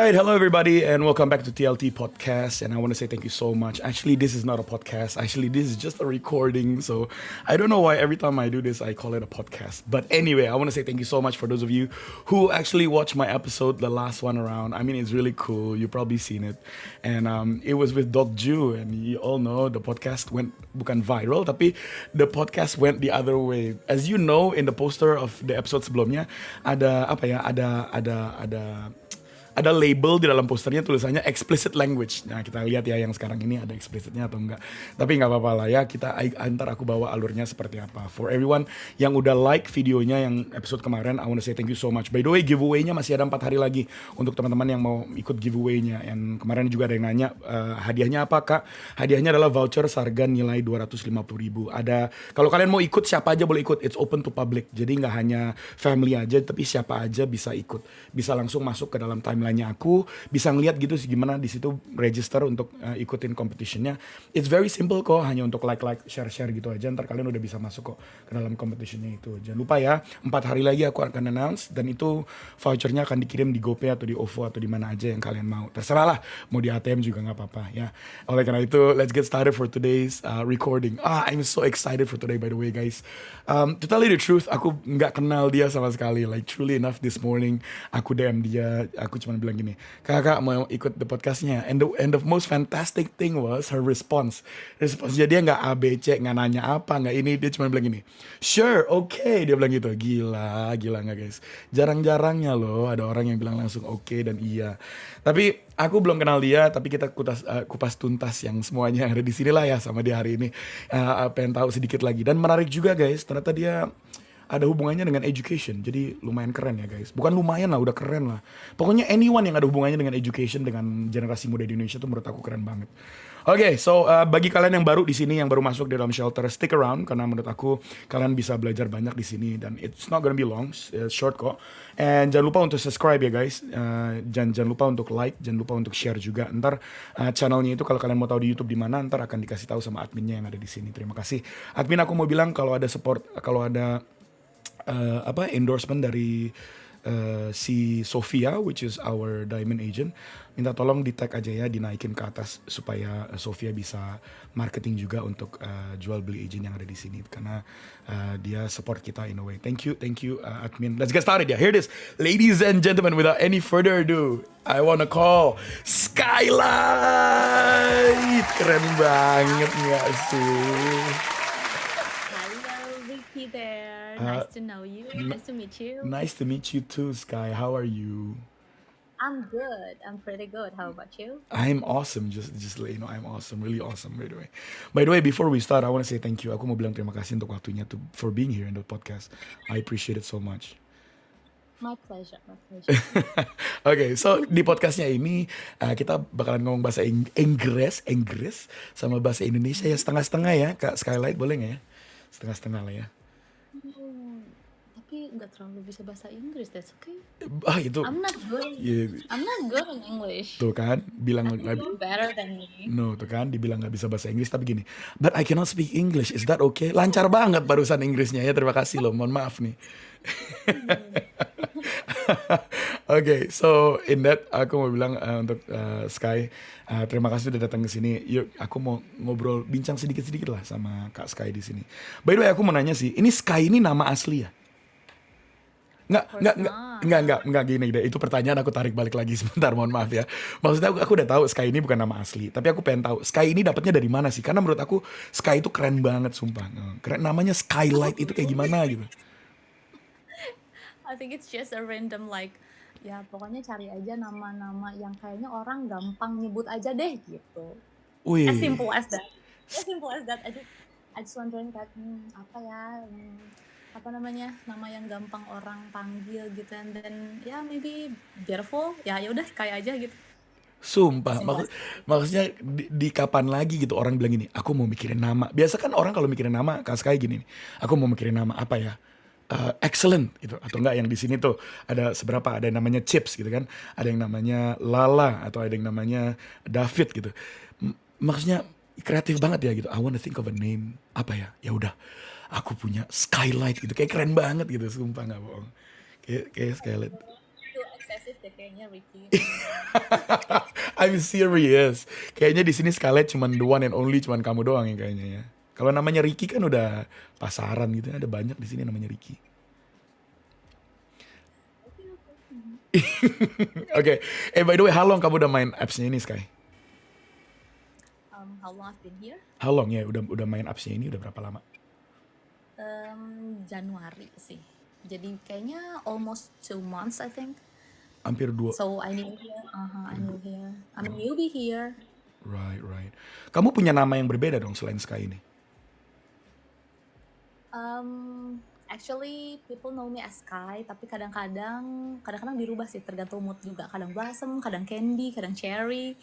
right, hello everybody, and welcome back to TLT Podcast. And I want to say thank you so much. Actually, this is not a podcast. Actually, this is just a recording. So I don't know why every time I do this, I call it a podcast. But anyway, I want to say thank you so much for those of you who actually watched my episode, the last one around. I mean, it's really cool. You've probably seen it, and it was with Doc Ju, and you all know the podcast went bukan viral, tapi the podcast went the other way. As you know, in the poster of the episode sebelumnya ada apa ya? Ada label di dalam posternya tulisannya explicit language. Nah kita lihat ya yang sekarang ini ada explicitnya atau enggak. Tapi nggak apa-apa lah ya, kita antar aku bawa alurnya seperti apa. For everyone yang udah like videonya yang episode kemarin, I wanna say thank you so much. By the way, giveaway-nya masih ada 4 hari lagi untuk teman-teman yang mau ikut giveaway-nya. Yang kemarin juga ada yang nanya hadiahnya apa kak? Hadiahnya adalah voucher seharga nilai 250.000. Ada, kalau kalian mau ikut siapa aja boleh ikut. It's open to public. Jadi nggak hanya family aja, tapi siapa aja bisa ikut. Bisa langsung masuk ke dalam timeline aku, bisa ngeliat gitu sih gimana di situ register untuk ikutin competitionnya. It's very simple kok, hanya untuk like, share gitu aja. Ntar kalian udah bisa masuk kok ke dalam competitionnya itu. Jangan lupa ya, 4 hari lagi aku akan announce, dan itu vouchernya akan dikirim di GoPay atau di OVO atau di mana aja yang kalian mau. Terserah lah, mau di ATM juga nggak apa-apa ya. Oleh karena itu, let's get started for today's recording. I'm so excited for today by the way guys. To tell you the truth, aku nggak kenal dia sama sekali. Like truly enough, this morning aku DM dia, aku cuma bilang gini, kakak mau ikut the podcastnya, and the most fantastic thing was her responsnya dia nggak ABC, nggak nanya apa, nggak ini, dia cuma bilang gini, sure, okay, dia bilang gitu. Gila nggak guys, jarang-jarangnya loh ada orang yang bilang langsung okay dan iya. Tapi aku belum kenal dia, tapi kita kupas tuntas yang semuanya yang ada di sini lah ya sama dia hari ini. Pengen tahu sedikit lagi, dan menarik juga guys, ternyata dia ada hubungannya dengan education. Jadi lumayan keren ya guys. Bukan lumayan lah, udah keren lah. Pokoknya anyone yang ada hubungannya dengan education, dengan generasi muda di Indonesia tuh menurut aku keren banget. Oke, so bagi kalian yang baru di sini, yang baru masuk di dalam shelter, stick around karena menurut aku kalian bisa belajar banyak di sini, dan it's not gonna be long, short kok. And jangan lupa untuk subscribe ya guys. Jangan lupa untuk like, jangan lupa untuk share juga. Ntar channelnya itu kalau kalian mau tahu di YouTube di mana, ntar akan dikasih tahu sama adminnya yang ada di sini. Terima kasih. Admin, aku mau bilang kalau ada support, kalau ada endorsement dari si Sofia, which is our diamond agent, minta tolong di tag aja ya, dinaikin ke atas supaya Sofia bisa marketing juga untuk jual beli agent yang ada di sini, karena dia support kita in a way. Thank you admin. Let's get started ya. Here it is, ladies and gentlemen. Without any further ado, I wanna call Skylight. Keren banget nggak sih? There. Nice to know you. Nice to meet you. Nice to meet you too, Sky. How are you? I'm good. I'm pretty good. How about you? I'm awesome. Just let you know, I'm awesome. Really awesome, by the way. By the way, before we start, I want to say thank you. Aku mau bilang terima kasih untuk waktunya for being here in the podcast. I appreciate it so much. My pleasure. Okay, so di podcastnya ini kita bakalan ngomong bahasa Inggris sama bahasa Indonesia ya, setengah-setengah ya, Kak Skylight, boleh nggak ya? Setengah-setengah lah ya. Tapi nggak terlalu bisa bahasa Inggris, that's okay. Itu. I'm not good. I'm not good in English. Tuh kan, bilang you're better than me. No, tuh kan, dibilang nggak bisa bahasa Inggris, tapi gini, but I cannot speak English. Is that okay? Lancar banget barusan Inggrisnya ya. Terima kasih loh. Mohon maaf nih. Okay, so in that aku mau bilang untuk Sky, terima kasih udah datang ke sini. Yuk, aku mau ngobrol, bincang sedikit-sedikit lah sama Kak Sky di sini. By the way, aku mau nanya sih, ini Sky ini nama asli ya? Enggak gini deh. Itu pertanyaan aku tarik balik lagi sebentar, mohon maaf ya. Maksudnya aku udah tahu Sky ini bukan nama asli, tapi aku pengen tahu Sky ini dapatnya dari mana sih? Karena menurut aku Sky itu keren banget, sumpah. Keren, namanya Skylight itu kayak gimana gitu. I think it's just a random ya pokoknya cari aja nama-nama yang kayaknya orang gampang nyebut aja deh gitu. Wih. As simple as that. I just wondering apa ya, apa namanya, nama yang gampang orang panggil gitu, and then ya maybe beautiful, ya udah kayak aja gitu. Sumpah, maksudnya di kapan lagi gitu orang bilang gini, aku mau mikirin nama. Biasa kan orang kalau mikirin nama kayak gini nih, aku mau mikirin nama apa ya, excellent gitu, atau enggak yang di sini tuh ada seberapa, ada yang namanya Chips gitu kan, ada yang namanya Lala, atau ada yang namanya David gitu. Maksudnya kreatif banget ya gitu. I wanna think of a name, apa ya, ya udah, aku punya Skylight gitu, kayak keren banget gitu, sumpah nggak bohong, kayak Skylight. posesif deh kayaknya Ricky. I'm serious. Kayaknya di sini Scarlett cuman the one and only, cuman kamu doang yang kayaknya ya. Kalau namanya Ricky kan udah pasaran gitu, ada banyak di sini namanya Ricky. Oke, oke. Oke, by the way, how long kamu udah main apps-nya ini, Sky? How long I've been here? How long ya udah main apps-nya ini udah berapa lama? Januari sih. Jadi kayaknya almost 2 months I think. Hampir dua. So I new here. I new here. I'm a newbie here. Right, right. Kamu punya nama yang berbeda dong selain Sky ini? Actually people know me as Sky, tapi kadang-kadang dirubah sih, tergantung mood juga. Kadang Blossom, kadang Candy, kadang Cherry.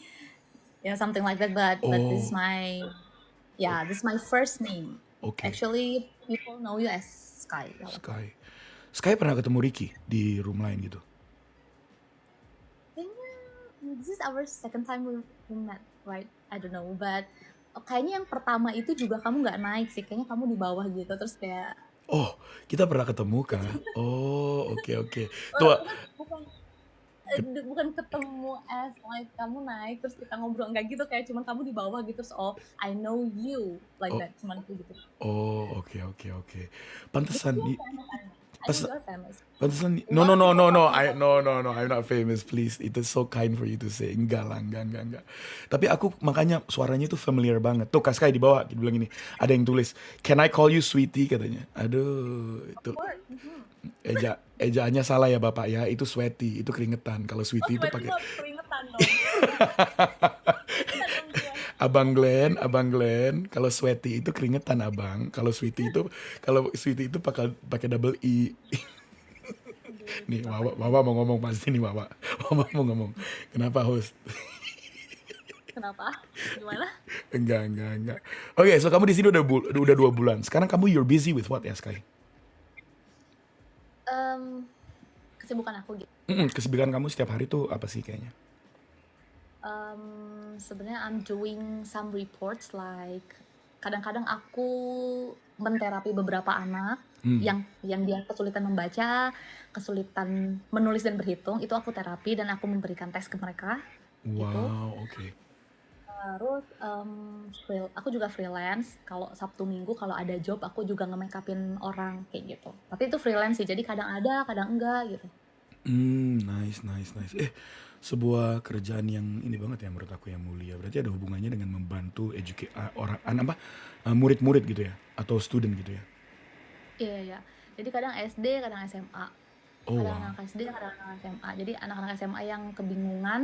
Yeah, something like that. But this is Oh, this is my first name. oke. Actually people know you as Sky. Sky. Sky pernah ketemu Ricky di room lain gitu? Kayaknya this is our second time we met, right? I don't know, but kayaknya yang pertama itu juga kamu nggak naik sih, kayaknya kamu di bawah gitu, terus kayak Oh, kita pernah ketemu kah? Oh, oke, oke. Tuh, bukan bukan ketemu as like kamu naik terus kita ngobrol, nggak gitu, kayak cuman kamu di bawah gitu, terus I know you like oh, that, cuman itu gitu. oke, oke, oke. But Pantesan, you're famous, I know you're famous. pantesan. A No, lot no, of no, people no, no. talking about No. I'm not famous, please. Itu so kind for you to say. Enggak lah, enggak. Tapi aku makanya suaranya tuh familiar banget. Tuh, Kak Sky di bawah, dia bilang ini. Ada yang tulis, "Can I call you sweetie?" katanya. Aduh, itu word. ejaannya salah ya Bapak ya. Itu sweaty, itu keringetan. Kalau Oh, sweetie itu berarti pakai lo keringetan dong. Keringetan dong gue. Abang Glenn, kalau sweaty itu keringetan Abang. Kalau sweetie itu pakai double E. Aduh, Nih, Bapak Wawa ini mau ngomong pasti nih Wawa. Wawa mau ngomong. Kenapa host? kenapa? Gimana? Enggak. Oke, so kamu di sini udah 2 bulan. Sekarang kamu you're busy with what ya, Sky? Kesibukan aku gitu. Kesibukan kamu setiap hari tuh apa sih kayaknya? Sebenarnya I'm doing some reports, like kadang-kadang aku menterapi beberapa anak yang dia kesulitan membaca, kesulitan menulis dan berhitung, itu aku terapi dan aku memberikan tes ke mereka gitu. Wow, oke. Terus aku juga freelance, kalau Sabtu Minggu kalau ada job aku juga nge-make upin orang kayak gitu. Tapi itu freelance sih, jadi kadang ada, kadang enggak gitu. Nice. Sebuah kerjaan yang ini banget ya menurut aku yang mulia. Berarti ada hubungannya dengan membantu murid-murid gitu ya, atau student gitu ya. Iya. Jadi kadang SD, kadang SMA. Oh Kadang wow. anak SD, kadang anak SMA. Jadi anak-anak SMA yang kebingungan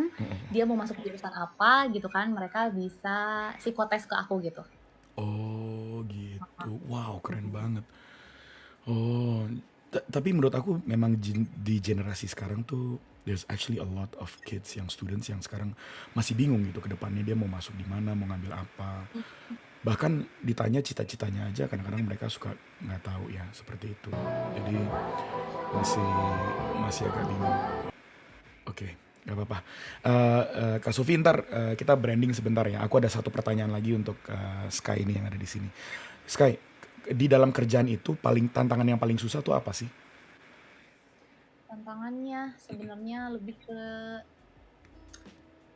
dia mau masuk jurusan apa gitu kan, mereka bisa psikotes ke aku gitu. Oh gitu. Wow, keren banget. Oh, tapi menurut aku memang di generasi sekarang tuh there's actually a lot of kids yang students yang sekarang masih bingung gitu ke depannya dia mau masuk di mana, mau ngambil apa. Bahkan ditanya cita-citanya aja kadang-kadang mereka suka nggak tahu ya seperti itu. Jadi masih masih agak bingung. Oke, nggak apa-apa. Kak Sofi, ntar kita branding sebentar ya. Aku ada satu pertanyaan lagi untuk Sky ini yang ada di sini. Sky, di dalam kerjaan itu tantangan yang paling susah tuh apa sih? Tantangannya sebenarnya lebih ke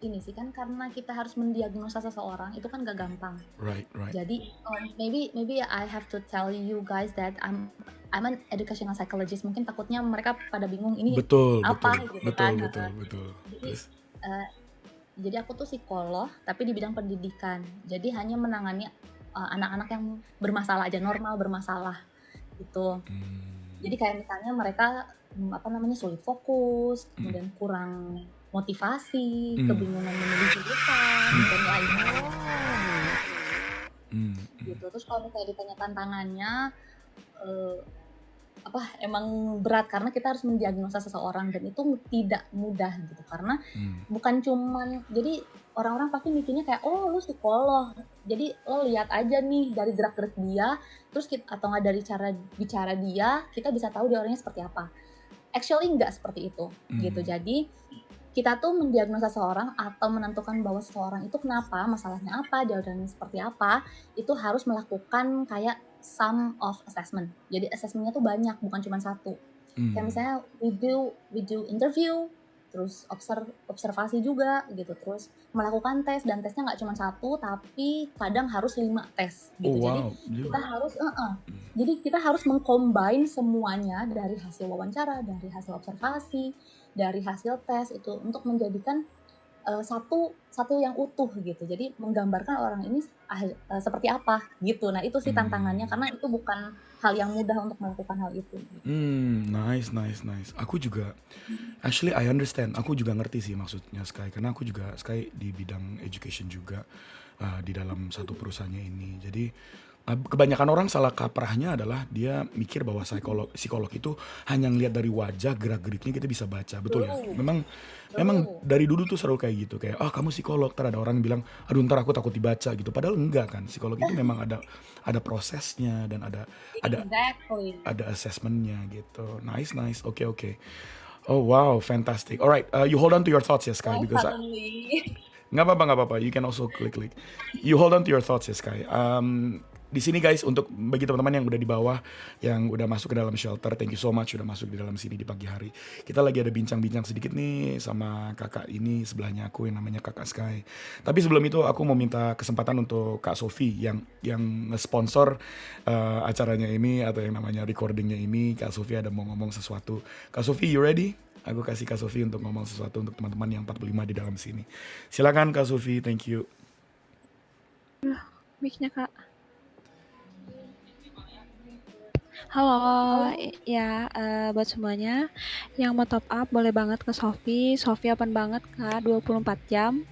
ini sih kan, karena kita harus mendiagnosa seseorang itu kan gak gampang. Right. Jadi maybe I have to tell you guys that I'm an educational psychologist. Mungkin takutnya mereka pada bingung ini Betul. apa gitu kan. Jadi Terus, eh, jadi aku tuh psikolog tapi di bidang pendidikan. Jadi hanya menangani anak-anak yang bermasalah aja, normal bermasalah gitu. Jadi kayak misalnya mereka sulit fokus, kemudian kurang motivasi, kebingungan memilih jurusan dan lainnya. Gitu. Terus kalau misalnya ditanya tantangannya, emang berat karena kita harus mendiagnosa seseorang dan itu tidak mudah gitu, karena bukan cuman, jadi orang-orang pasti mikirnya kayak, oh lu psikolog, jadi lo lihat aja nih dari gerak-gerik dia, terus atau nggak dari cara bicara dia, kita bisa tahu dia orangnya seperti apa. Actually nggak seperti itu gitu. Jadi kita tuh mendiagnosa seseorang atau menentukan bahwa seseorang itu kenapa, masalahnya apa, dia orangnya seperti apa, itu harus melakukan kayak sum of assessment. Jadi assessmentnya tuh banyak, bukan cuma satu. Kayak misalnya we do interview, terus observasi juga gitu, terus melakukan tes dan tesnya nggak cuma satu tapi kadang harus 5 tes Oh gitu. Jadi wow, kita harus jadi kita harus meng-combine semuanya dari hasil wawancara, dari hasil observasi, dari hasil tes itu untuk menjadikan satu yang utuh gitu. Jadi menggambarkan orang ini seperti apa gitu. Nah itu sih tantangannya karena itu bukan hal yang mudah untuk melakukan hal itu. Nice, nice, nice. Aku juga, actually I understand. Aku juga ngerti sih maksudnya Sky, karena aku juga Sky di bidang education juga di dalam satu perusahaannya ini. Jadi kebanyakan orang salah kaprahnya adalah dia mikir bahwa psikolog itu hanya ngelihat dari wajah gerak-geriknya kita bisa baca, betul ya? True, Memang true. dari dulu tuh selalu kayak gitu, kayak kamu psikolog, ntar ada orang bilang aduh ntar aku takut dibaca gitu. Padahal enggak kan, psikolog itu memang ada prosesnya dan ada Exactly. ada assessmentnya gitu. Nice, nice. Oke, oke. Oh wow, fantastic. Alright, you hold on to your thoughts ya Sky, Why because suddenly? nggak apa-apa, nggak apa-apa. You can also click. You hold on to your thoughts ya Sky. Di sini guys, untuk bagi teman-teman yang udah di bawah, yang udah masuk ke dalam shelter, thank you so much udah masuk di dalam sini di pagi hari. Kita lagi ada bincang-bincang sedikit nih sama kakak ini sebelahnya aku yang namanya kakak Sky. Tapi sebelum itu aku mau minta kesempatan untuk Kak Sofi yang nge-sponsor acaranya ini atau yang namanya recordingnya ini. Kak Sofi ada mau ngomong sesuatu. Kak Sofi, you ready? Aku kasih Kak Sofi untuk ngomong sesuatu untuk teman-teman yang 45 di dalam sini. Silakan Kak Sofi, thank you. Mic-nya Kak. Halo, ya buat semuanya yang mau top up boleh banget ke Shopee. Shopee open banget Kak, 24 jam.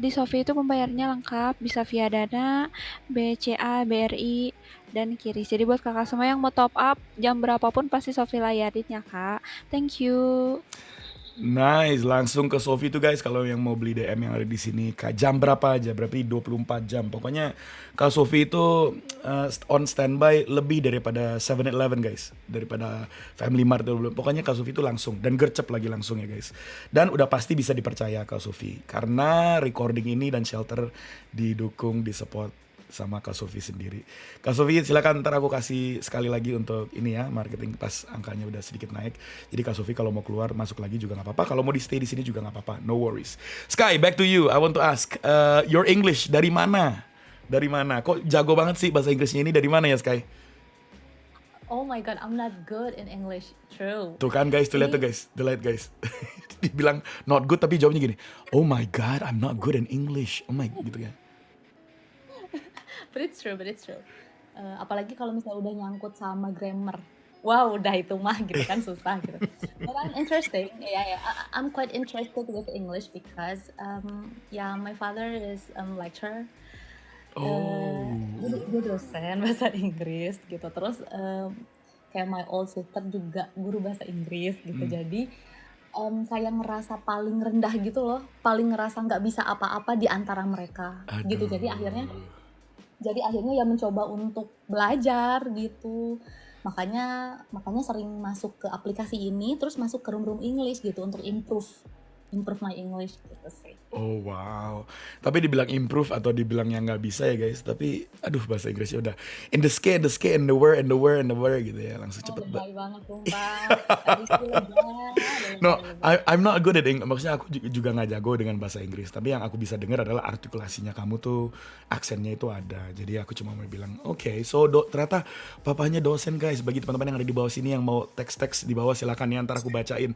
Di Shopee itu pembayarannya lengkap, bisa via Dana, BCA, BRI, dan QRIS. Jadi buat kakak semua yang mau top up, jam berapapun pasti Shopee layarin ya Kak. Thank you. Nice, langsung ke Sofi tuh guys kalau yang mau beli DM yang ada di sini. Kak, jam berapa aja? Berarti 24 jam. Pokoknya Kak Sofi itu on standby lebih daripada 7-Eleven guys. Daripada Family Mart dulu. Pokoknya Kak Sofi itu langsung dan gercep lagi langsung ya guys. Dan udah pasti bisa dipercaya Kak Sofi karena recording ini dan shelter didukung, disupport sama Kak Sofi sendiri. Kak Sofi silakan, ntar aku kasih sekali lagi untuk ini ya, marketing pas angkanya udah sedikit naik. Jadi Kak Sofi kalau mau keluar masuk lagi juga nggak apa-apa. Kalau mau di stay di sini juga nggak apa-apa. No worries. Sky, back to you. I want to ask, your English dari mana? Dari mana? Kok jago banget sih bahasa Inggrisnya ini, dari mana ya Sky? Oh my god, I'm not good in English. True. Tuh kan guys, tuh lihat tuh Ini guys, the light guys. Dibilang not good tapi jawabnya gini. Oh my god, I'm not good in English. Oh my gitu ya. but it's true, but it's true. Apalagi kalau misalnya udah nyangkut sama grammar. Wow, udah itu mah gitu kan susah gitu. But I'm interesting. Yeah, yeah. I'm quite interested with English because yeah, my father is lecturer. Oh. Dia dosen bahasa Inggris gitu. Terus kayak my old sister juga guru bahasa Inggris gitu. Jadi kayak ngerasa paling rendah gitu loh, paling ngerasa nggak bisa apa-apa di antara mereka gitu. Jadi akhirnya ya mencoba untuk belajar gitu. Makanya sering masuk ke aplikasi ini, terus masuk ke room English gitu untuk improve my English gitu sih. Oh wow. Tapi dibilang improve atau dibilang yang nggak bisa ya guys. Tapi aduh bahasa Inggrisnya udah in the sky, and the word gitu ya. Langsung cepet Lebay banget sumpah. Tadi sih lebay. No, I'm not good at English. Maksudnya aku juga nggak jago dengan bahasa Inggris. Tapi yang aku bisa dengar adalah artikulasinya kamu tuh, aksennya itu ada. Jadi aku cuma mau bilang, oke, so ternyata papanya dosen guys. Bagi teman-teman yang ada di bawah sini yang mau teks-teks di bawah silakan ya, ntar aku bacain.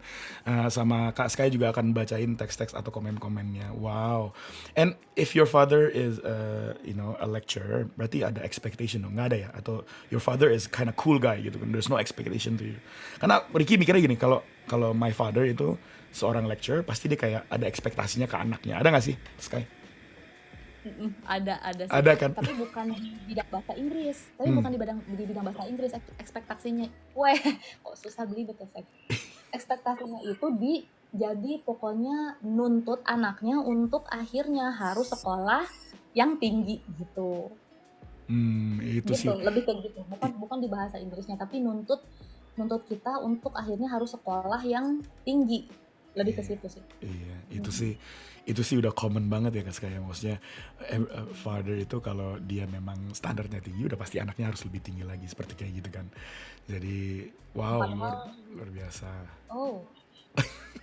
Sama Kak Sky juga akan bacain teks-teks atau komen-komennya. Wow. And if your father is, a lecturer, berarti ada expectation dong? Nggak ada ya? Atau your father is kind of cool guy gitu kan? There's no expectation to you. Karena Ricky mikirnya gini, kalau my father itu seorang lecturer, pasti dia kayak ada ekspektasinya ke anaknya. Ada nggak sih, Sky? Ada sih. Ada kan? Tapi bukan di bidang bahasa Inggris. Di bidang bahasa Inggris ekspektasinya. Weh, kok susah beli betul saya. Ekspektasinya itu jadi pokoknya nuntut anaknya untuk akhirnya harus sekolah yang tinggi gitu. Itu sih. Gitu, lebih kayak gitu. Bukan di bahasa Inggrisnya, tapi nuntut kita untuk akhirnya harus sekolah yang tinggi. Lebih ke situ sih. Iya, itu sih udah common banget ya Kak Skaya. Maksudnya father itu kalau dia memang standarnya tinggi, udah pasti anaknya harus lebih tinggi lagi, seperti kayak gitu kan. Jadi wow, luar biasa. Oh,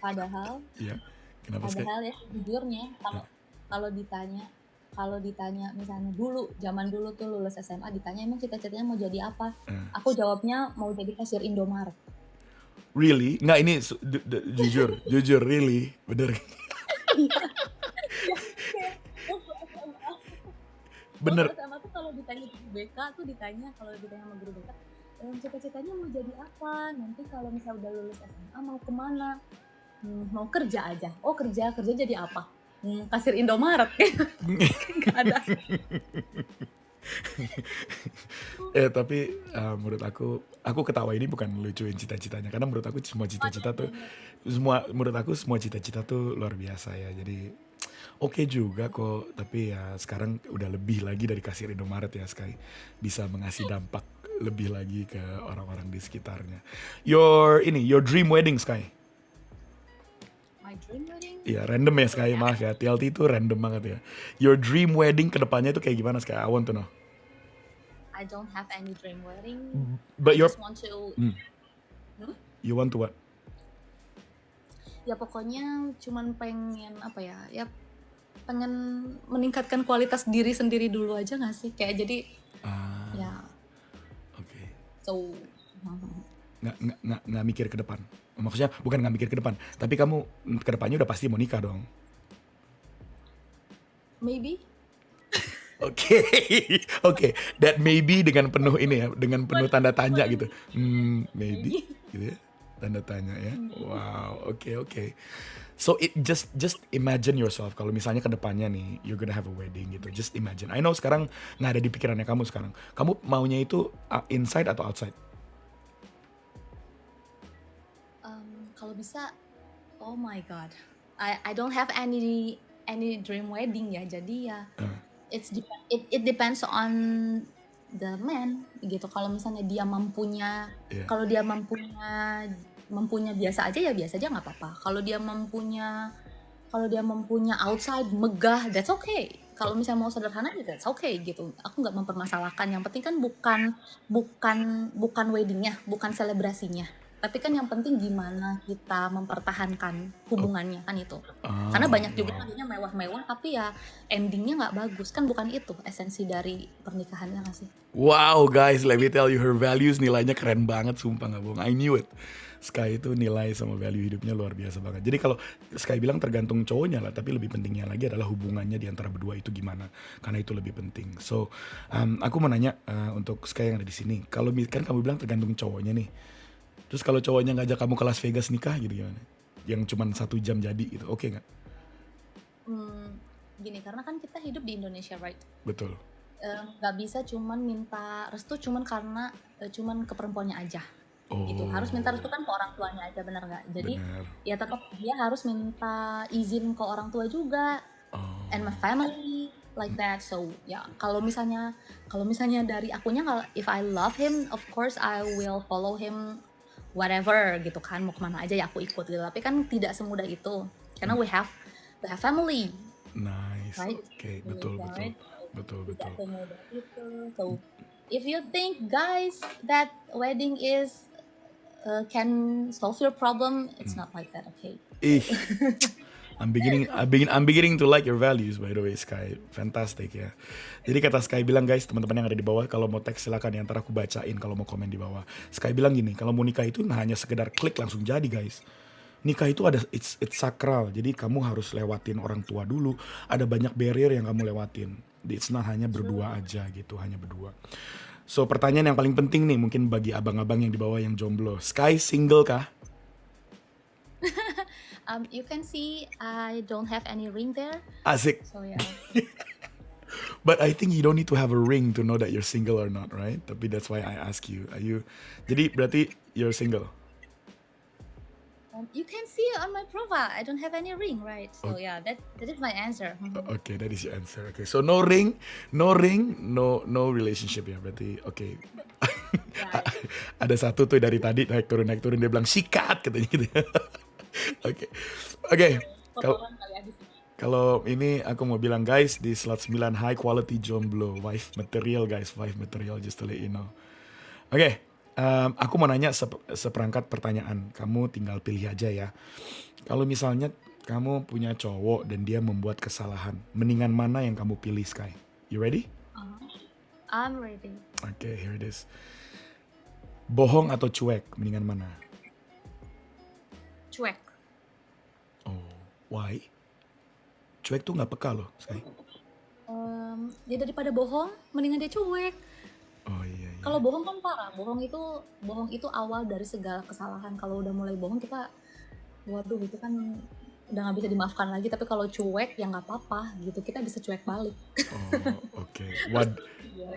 Padahal Iya. Kenapa Sky? padahal ya jujurnya Ya. kalau ditanya misalnya zaman dulu tuh lulus SMA ditanya emang cita-citanya mau jadi apa? Eh. Aku jawabnya mau jadi kasir Indomaret. Really? Nggak, ini jujur, really? Bener. Bener. Waktu SMA tuh kalau ditanya guru BK tuh kalau ditanya sama guru BK, cita-citanya mau jadi apa? Nanti kalau misalnya udah lulus SMA mau kemana? Mau kerja aja. Oh kerja jadi apa? Kasir Indomaret. Gak ada. Tapi menurut aku ketawa ini bukan lucuin cita-citanya, karena menurut aku semua cita-cita tuh luar biasa ya. Jadi oke juga kok, tapi ya sekarang udah lebih lagi dari kasir Indomaret ya Sky, bisa mengasih dampak lebih lagi ke orang-orang di sekitarnya. Your dream wedding Sky. My dream wedding? Iya, random ya Sky, maaf ya. TLT itu random banget ya. Your dream wedding kedepannya itu kayak gimana Sky? I want to know. I don't have any dream wedding. But I just want to you want to what? ya pokoknya cuman pengen apa ya? Ya pengen meningkatkan kualitas diri sendiri dulu aja nggak sih? Kayak jadi ya Oke. so Nggak mikir ke depan. Maksudnya bukan nggak mikir ke depan, tapi kamu ke depannya udah pasti mau nikah dong. maybe Oke, oke. That maybe dengan penuh ini ya, dengan penuh tanda tanya gitu. Maybe, gitu ya, tanda tanya ya. Wow, oke. So just imagine yourself kalau misalnya ke depannya nih, you're gonna have a wedding gitu. Just imagine. I know sekarang nggak ada di pikirannya kamu sekarang. Kamu maunya itu inside atau outside? kalau bisa oh my god I don't have any dream wedding ya jadi ya it depends on the man gitu kalau misalnya dia mampunya Iya. kalau dia mampunya biasa aja ya biasa aja nggak apa-apa kalau dia mampunya outside megah that's okay kalau misalnya mau sederhana ya that's okay gitu aku nggak mempermasalahkan yang penting kan bukan weddingnya bukan selebrasinya tapi kan yang penting gimana kita mempertahankan hubungannya kan itu karena banyak juga tadinya mewah-mewah tapi ya endingnya nggak bagus kan bukan itu esensi dari pernikahannya nggak sih. Wow guys, let me tell you, her values nilainya keren banget, sumpah nggak bohong. I knew it. Sky itu nilai sama value hidupnya luar biasa banget. Jadi kalau Sky bilang tergantung cowoknya lah, tapi lebih pentingnya lagi adalah hubungannya di antara berdua itu gimana, karena itu lebih penting. So aku mau nanya untuk Sky yang ada di sini, kalau kan kamu bilang tergantung cowoknya nih, terus kalau cowoknya ngajak kamu ke Las Vegas nikah gitu gimana? Yang cuma 1 jam jadi gitu, oke nggak? Gini karena kan kita hidup di Indonesia right. Betul. Nggak bisa cuman minta restu cuman karena cuman ke perempuannya aja gitu Oh, harus minta restu kan ke orang tuanya aja benar nggak jadi benar. ya tetap dia harus minta izin ke orang tua juga and my family like that so ya kalau misalnya dari akunya kalau if I love him of course I will follow him whatever gitu kan mau kemana aja ya aku ikut gitu tapi kan tidak semudah itu karena we have family Nice. right. Oke, betul. Tidak semudah itu. So, if you think guys that wedding is can solve your problem, it's not like that, okay? Ih, I'm beginning to like your values by the way, Sky. Fantastic ya. Jadi kata Sky bilang guys, teman-teman yang ada di bawah, kalau mau teks silakan ya, ntar aku bacain kalau mau komen di bawah. Sky bilang gini, kalau mau nikah itu nggak hanya sekedar klik langsung jadi guys. Nikah itu ada it's sakral. Jadi kamu harus lewatin orang tua dulu. Ada banyak barrier yang kamu lewatin. It's not hanya berdua aja gitu, hanya berdua. So pertanyaan yang paling penting nih mungkin bagi abang-abang yang di bawah yang jomblo. Sky single kah? You can see I don't have any ring there. Asik. So yeah. But I think you don't need to have a ring to know that you're single or not, right? Tapi that's why I ask you. Jadi berarti you're single? You can see on my profile I don't have any ring, right? So yeah, that is my answer. Okay, that is your answer. Okay, so no ring, no relationship ya berarti. Okay. Ada satu tuh dari tadi naik turun dia bilang sikat katanya gitu. Oke. Kalau ini aku mau bilang guys di slot 9 high quality jomblo wife material guys, wife material just to let you know. Oke, Aku mau nanya seperangkat pertanyaan. Kamu tinggal pilih aja ya. Kalau misalnya kamu punya cowok dan dia membuat kesalahan, mendingan mana yang kamu pilih, Sky? You ready? Uh, I'm ready. Oke, here it is. Bohong atau cuek, mendingan mana? Cuek. Oh, why? Cuek tuh nggak peka loh, Sky. Ya daripada bohong, mendingan dia cuek. Oh iya, iya. Kalau bohong kan parah. Bohong itu awal dari segala kesalahan. Kalau udah mulai bohong kita, waduh itu kan udah nggak bisa dimaafkan lagi. Tapi kalau cuek ya nggak apa-apa gitu. Kita bisa cuek balik. Oh, oke. What? Iya.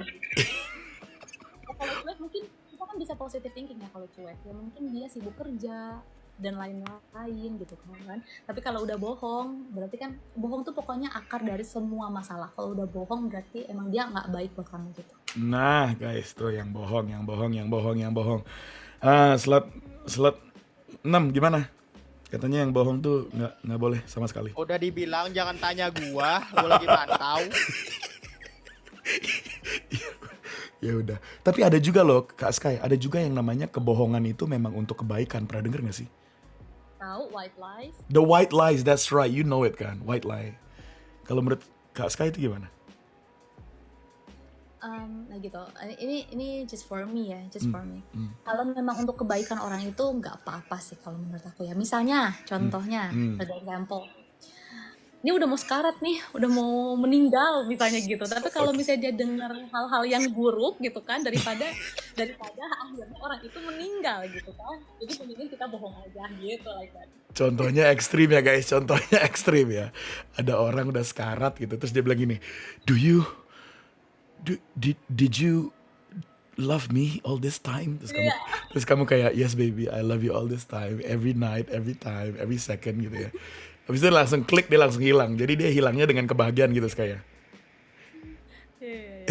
Kalau cuek mungkin kita kan bisa positive thinking ya kalau cuek. Ya mungkin dia sibuk kerja dan lain-lain gitu kan. Tapi kalau udah bohong, berarti kan bohong tuh pokoknya akar dari semua masalah. Kalau udah bohong berarti emang dia nggak baik buat kamu gitu. Nah, guys, tuh yang bohong. Slot 6 gimana? Katanya yang bohong tuh nggak boleh sama sekali. Udah dibilang jangan tanya gua lagi mantau. Ya udah. Tapi ada juga loh, Kak Sky, ada juga yang namanya kebohongan itu memang untuk kebaikan. Pernah denger gak sih? Tahu white lies? The white lies, that's right. You know it kan, white lie. Kalau menurut Kak Sky itu gimana? Nah gitu. Ini just for me ya, just for me. Kalau memang untuk kebaikan orang itu nggak apa-apa sih kalau menurut aku ya. Misalnya, contohnya, for example, ini udah mau sekarat nih, udah mau meninggal misalnya gitu. Tapi kalau misalnya dia dengar hal-hal yang buruk gitu kan, daripada akhirnya orang itu meninggal gitu kan. Jadi mendingan kita bohong aja gitu like that. Contohnya ekstrim ya guys, contohnya ekstrim ya. Ada orang udah sekarat gitu, terus dia bilang gini, did you love me all this time? Terus kamu kayak, yes baby, I love you all this time, every night, every time, every second gitu ya. Habis itu langsung klik, dia langsung hilang. Jadi dia hilangnya dengan kebahagiaan gitu kayak. Iya,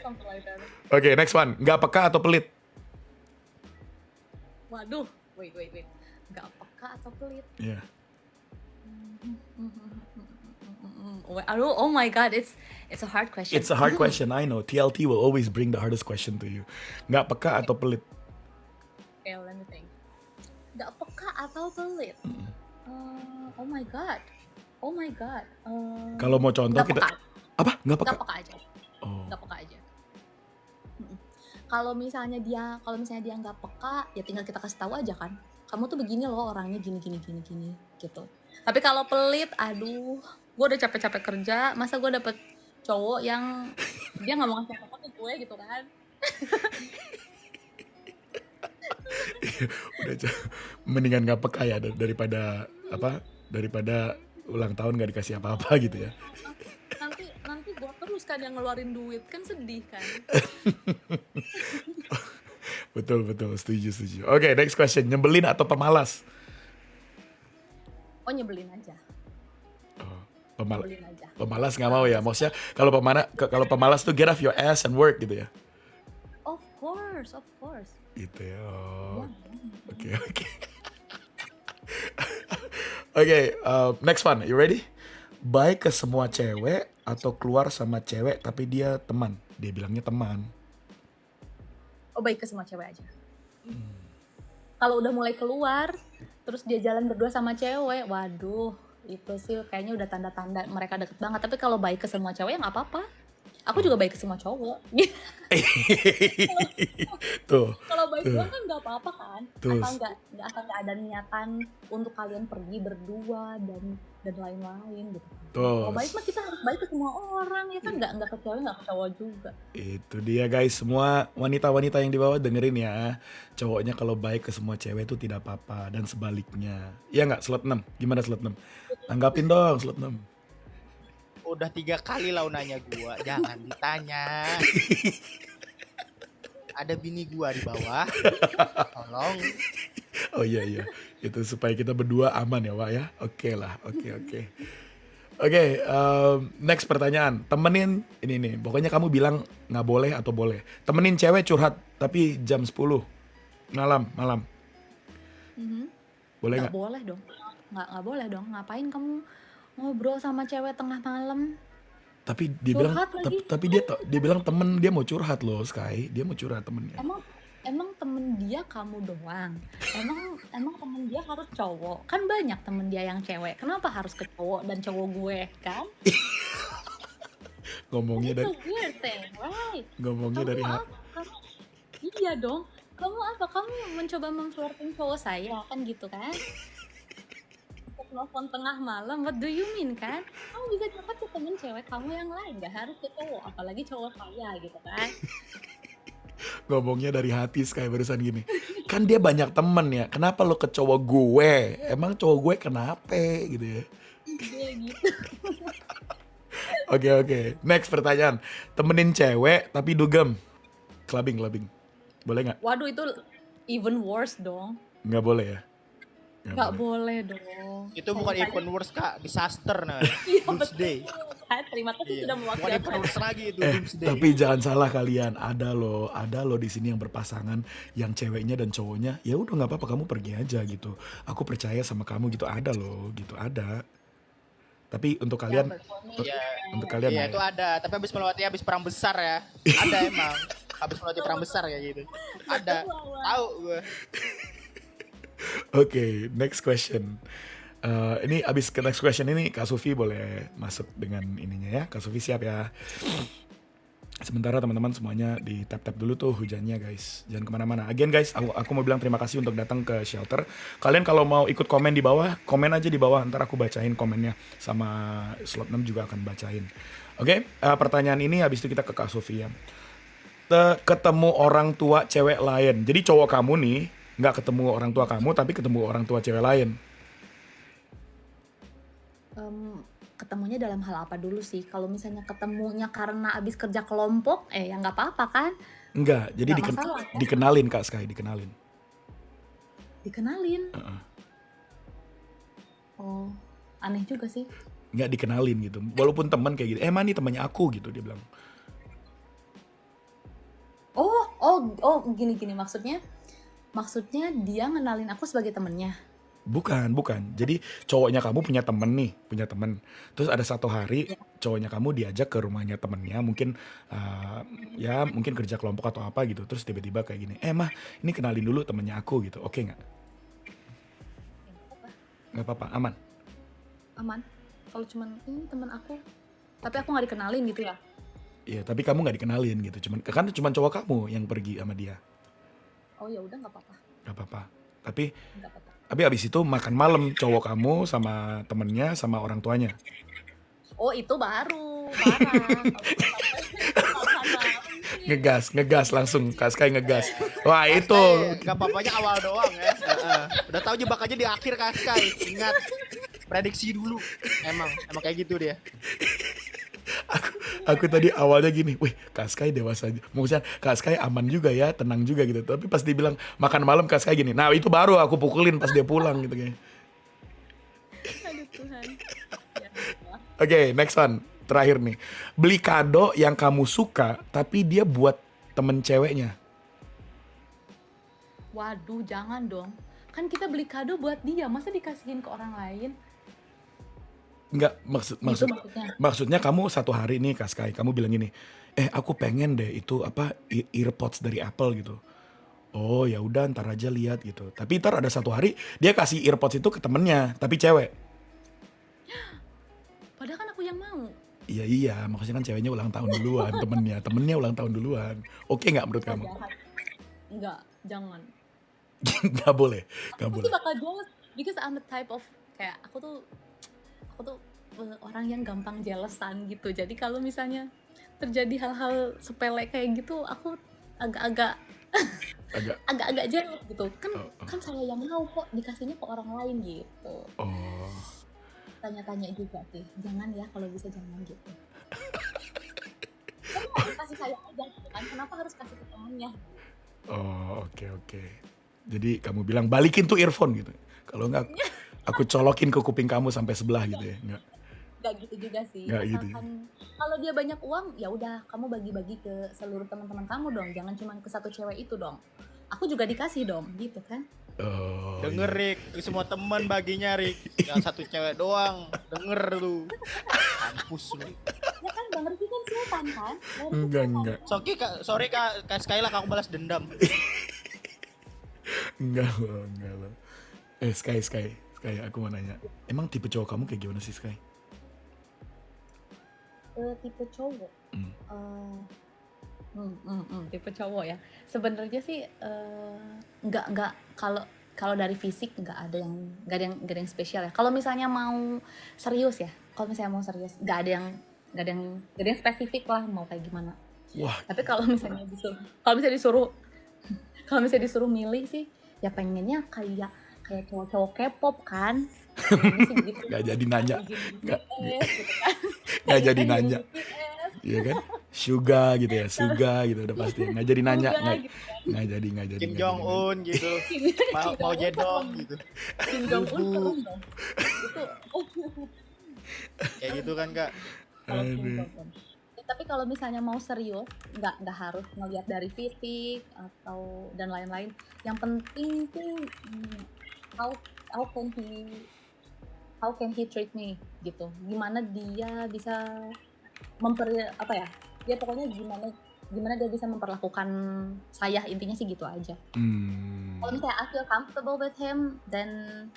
something like that. Oke, next one. Nggak peka atau pelit? Waduh, wait. Nggak peka atau pelit? Iya. Aduh, oh my god, it's a hard question. It's a hard question, I know. TLT will always bring the hardest question to you. Nggak peka atau pelit? Okay, let me think. Nggak peka atau pelit? Oh my god. Kalau mau contoh Nggak kita peka. apa? Nggak peka? Nggak peka aja. Oh. Nggak peka aja. Kalau misalnya dia nggak peka, ya tinggal kita kasih tahu aja kan. Kamu tuh begini loh orangnya gini gitu. Tapi kalau pelit, aduh, gue udah capek-capek kerja, masa gue dapet cowok yang dia nggak mau ngasih apa-apa ke gue gitu kan? Udah mendingan nggak peka ya daripada ulang tahun nggak dikasih apa-apa gitu ya. Nanti gue terus kan yang ngeluarin duit, kan sedih kan? Betul, setuju. Oke, next question. Nyebelin atau pemalas? Oh, nyebelin aja. Nyebelin aja. Pemalas nggak mau ya? Maksudnya kalau pemalas tuh get off your ass and work gitu ya? Of course. Gitu ya. Oke. Ya. Oke, next one. You ready? Baik ke semua cewek atau keluar sama cewek tapi dia teman? Dia bilangnya teman. Oh, baik ke semua cewek aja. Kalau udah mulai keluar, terus dia jalan berdua sama cewek, waduh, itu sih kayaknya udah tanda-tanda mereka deket banget. Tapi kalau baik ke semua cewek ya nggak apa-apa. Aku juga baik ke semua cowok. Tuh. Kalau baik doang kan nggak apa-apa kan? Tuh. Asal nggak ada niatan untuk kalian pergi berdua dan lain-lain gitu. Tuh. Kalau baik mah kita harus baik ke semua orang ya kan, nggak ke cewek nggak ke cowok juga. Itu dia guys, semua wanita-wanita yang di bawah dengerin ya. Cowoknya kalau baik ke semua cewek itu tidak apa-apa dan sebaliknya. Iya nggak, slot 6? Gimana slot 6? Tanggapin dong slot 6. Udah 3 kali lah nanya gua, jangan ditanya. Ada bini gua di bawah. Tolong. Oh iya. Itu supaya kita berdua aman ya, Wak ya. Oke lah, oke. Oke, next pertanyaan. Temenin ini nih. Pokoknya kamu bilang nggak boleh atau boleh. Temenin cewek curhat tapi jam 10 malam. Boleh nggak? Boleh dong. Nggak boleh dong. Ngapain kamu ngobrol sama cewek tengah malam? Tapi dia bilang Curhat lagi. tapi dia bilang temen dia mau curhat loh, Sky. Dia mau curhat temennya. Emang temen dia kamu doang. Emang temen dia harus cowok. Kan banyak temen dia yang cewek. Kenapa harus ke cowok dan cowok gue, kan? Ngomongnya Itu dari weird thing, right? ngomongnya Kamu dari apa? Iya dong. Kamu apa? Kamu mencoba memflirting cowok saya, kan gitu kan? Untuk nelfon tengah malam, what do you mean, kan? Kamu bisa curhat ke temen cewek kamu yang lain, gak harus ke cowok, apalagi cowok saya gitu kan? ngomongnya dari hati Sky barusan gini. Kan dia banyak temen ya. Kenapa lo ke cowok gue? Emang cowok gue kenapa gitu ya? Iya gitu. Oke. Next pertanyaan. Temenin cewek tapi dugem. Clubbing. Boleh nggak? Waduh, itu even worse dong. Nggak boleh ya? Gak boleh dong. Itu bukan even worse Kak, disaster nah. Iya, Doomsday. Kan, terima kasih sudah Bukan even mewakilkan. worse lagi itu doomsday. Tapi jangan salah kalian, ada loh di sini yang berpasangan, yang ceweknya dan cowoknya, ya udah nggak apa-apa kamu pergi aja gitu. Aku percaya sama kamu gitu, ada loh, gitu ada. Tapi untuk kalian, Iya. untuk kalian Iya ya. itu ada, tapi habis perang besar ya. Ada emang. Habis melewati perang besar kayak gitu. Ada. Tahu gue. Oke, next question. Ini abis ke next question ini Kak Sufi boleh masuk dengan ininya ya. Kak Sufi siap ya. Sementara teman-teman semuanya di tap-tap dulu tuh hujannya guys. Jangan kemana-mana. Again guys, aku mau bilang terima kasih untuk datang ke shelter. Kalian kalau mau ikut komen di bawah, komen aja di bawah. Ntar aku bacain komennya. Sama slot 6 juga akan bacain. Oke, pertanyaan ini habis itu kita ke Kak Sufi ya. Ketemu orang tua cewek lain. Jadi cowok kamu nih nggak ketemu orang tua kamu, tapi ketemu orang tua cewek lain. Ketemunya dalam hal apa dulu sih? Kalau misalnya ketemunya karena abis kerja kelompok, ya nggak apa-apa kan? Enggak, jadi Nggak masalah, kan? dikenalin Kak Sky, dikenalin. Dikenalin. Oh, aneh juga sih. Nggak dikenalin gitu. Walaupun teman kayak gitu. Emang nih temannya aku gitu dia bilang. Oh, gini maksudnya dia ngenalin aku sebagai temennya. Bukan. Jadi cowoknya kamu punya temen. Terus ada satu hari cowoknya kamu diajak ke rumahnya temennya, mungkin ya mungkin kerja kelompok atau apa gitu. Terus tiba-tiba kayak gini, mah ini kenalin dulu temennya aku gitu. Oke nggak? Nggak apa-apa, aman. Kalau cuman ini temen aku, tapi aku nggak dikenalin gitu ya? Iya, tapi kamu nggak dikenalin gitu. Cuman cowok kamu yang pergi sama dia. Oh ya udah nggak apa-apa. Nggak apa-apa. Tapi Nggak apa-apa. abis itu makan malam cowok kamu sama temennya sama orang tuanya. Oh itu baru parah. Ngegas langsung Kak Sky ngegas. Wah itu Gak apa-apanya awal doang ya. Udah tahu jebakannya di akhir Kak. Ingat. Prediksi dulu. Emang kayak gitu dia. aku tadi awalnya gini, wih Kak Sky dewasa, maksudnya Kak Sky aman juga ya, tenang juga gitu. Tapi pas dibilang makan malam Kak Sky gini, nah itu baru aku pukulin pas dia pulang gitu kayak. Aduh Tuhan. Oke, next one, terakhir nih. Beli kado yang kamu suka, tapi dia buat temen ceweknya. Waduh jangan dong. Kan kita beli kado buat dia, masa dikasihin ke orang lain? Enggak, maksudnya kamu satu hari nih Kak Sky, kamu bilang gini, aku pengen deh itu apa earpods dari Apple gitu. Oh ya udah ntar aja lihat gitu. Tapi ntar ada satu hari dia kasih earpods itu ke temennya, tapi cewek. Padahal kan aku yang mau. Iya, maksudnya kan ceweknya ulang tahun duluan, temennya ulang tahun duluan. Oke nggak menurut kamu? Jahat. Enggak, jangan. Nggak boleh. Aku tuh bakal jealous because I'm the type of kayak aku tuh orang yang gampang jealousan gitu. Jadi kalau misalnya terjadi hal-hal sepele kayak gitu, aku agak jealous gitu. Kan saya yang mau kok dikasihnya ke orang lain gitu. Oh. Tanya-tanya juga sih. Jangan ya kalau bisa jangan gitu. Kamu harus kasih saya aja gitu kan. Kenapa harus kasih ke temennya? Oh, oke. Jadi kamu bilang balikin tuh earphone gitu. Kalau enggak aku colokin ke kuping kamu sampai sebelah gitu ya. Enggak gitu juga sih. Nggak gitu. Kalau dia banyak uang, ya udah kamu bagi-bagi ke seluruh teman-teman kamu dong. Jangan cuma ke satu cewek itu dong. Aku juga dikasih dong, gitu kan? Oh, Denger iya. Rik, semua temen baginya Rik. Yang satu cewek doang. Denger lu. Kampus lu. Ya kan Berarti kan sultan kan? Enggak. Sorry kak Skyla aku balas dendam. Enggak loh. Sky, aku mau nanya. Emang tipe cowok kamu kayak gimana sih, Sky? Tipe cowok. Hmm. Tipe cowok ya. Sebenarnya sih nggak kalau dari fisik nggak ada yang spesial ya. Kalau misalnya mau serius nggak ada yang spesifik lah mau kayak gimana. Wah, Tapi kalau misalnya disuruh milih sih ya pengennya kayak cowok-cowok K-pop kan. Pengennya sih gitu. nggak jadi nanya. Nggak gitu kan. nggak jadi nanya. BTS, Iya kan? Suga gitu ya, Suga gitu udah pasti. Nggak jadi nanya, Suga nggak gitu kan. nggak jadi. Kim Jong Un gitu. Mau jedong gitu. Kim Jong Un Bubu. keren dong. Itu Kayak gitu kan kak. kalau Kim Aduh. Jong Un. Tapi kalau misalnya mau serius, nggak harus ngeliat dari fisik atau dan lain-lain. Yang penting tuh how how can he treat me gitu. Gimana dia bisa dia pokoknya gimana dia bisa memperlakukan saya, intinya sih gitu aja. Kalau misalnya I feel comfortable with him, then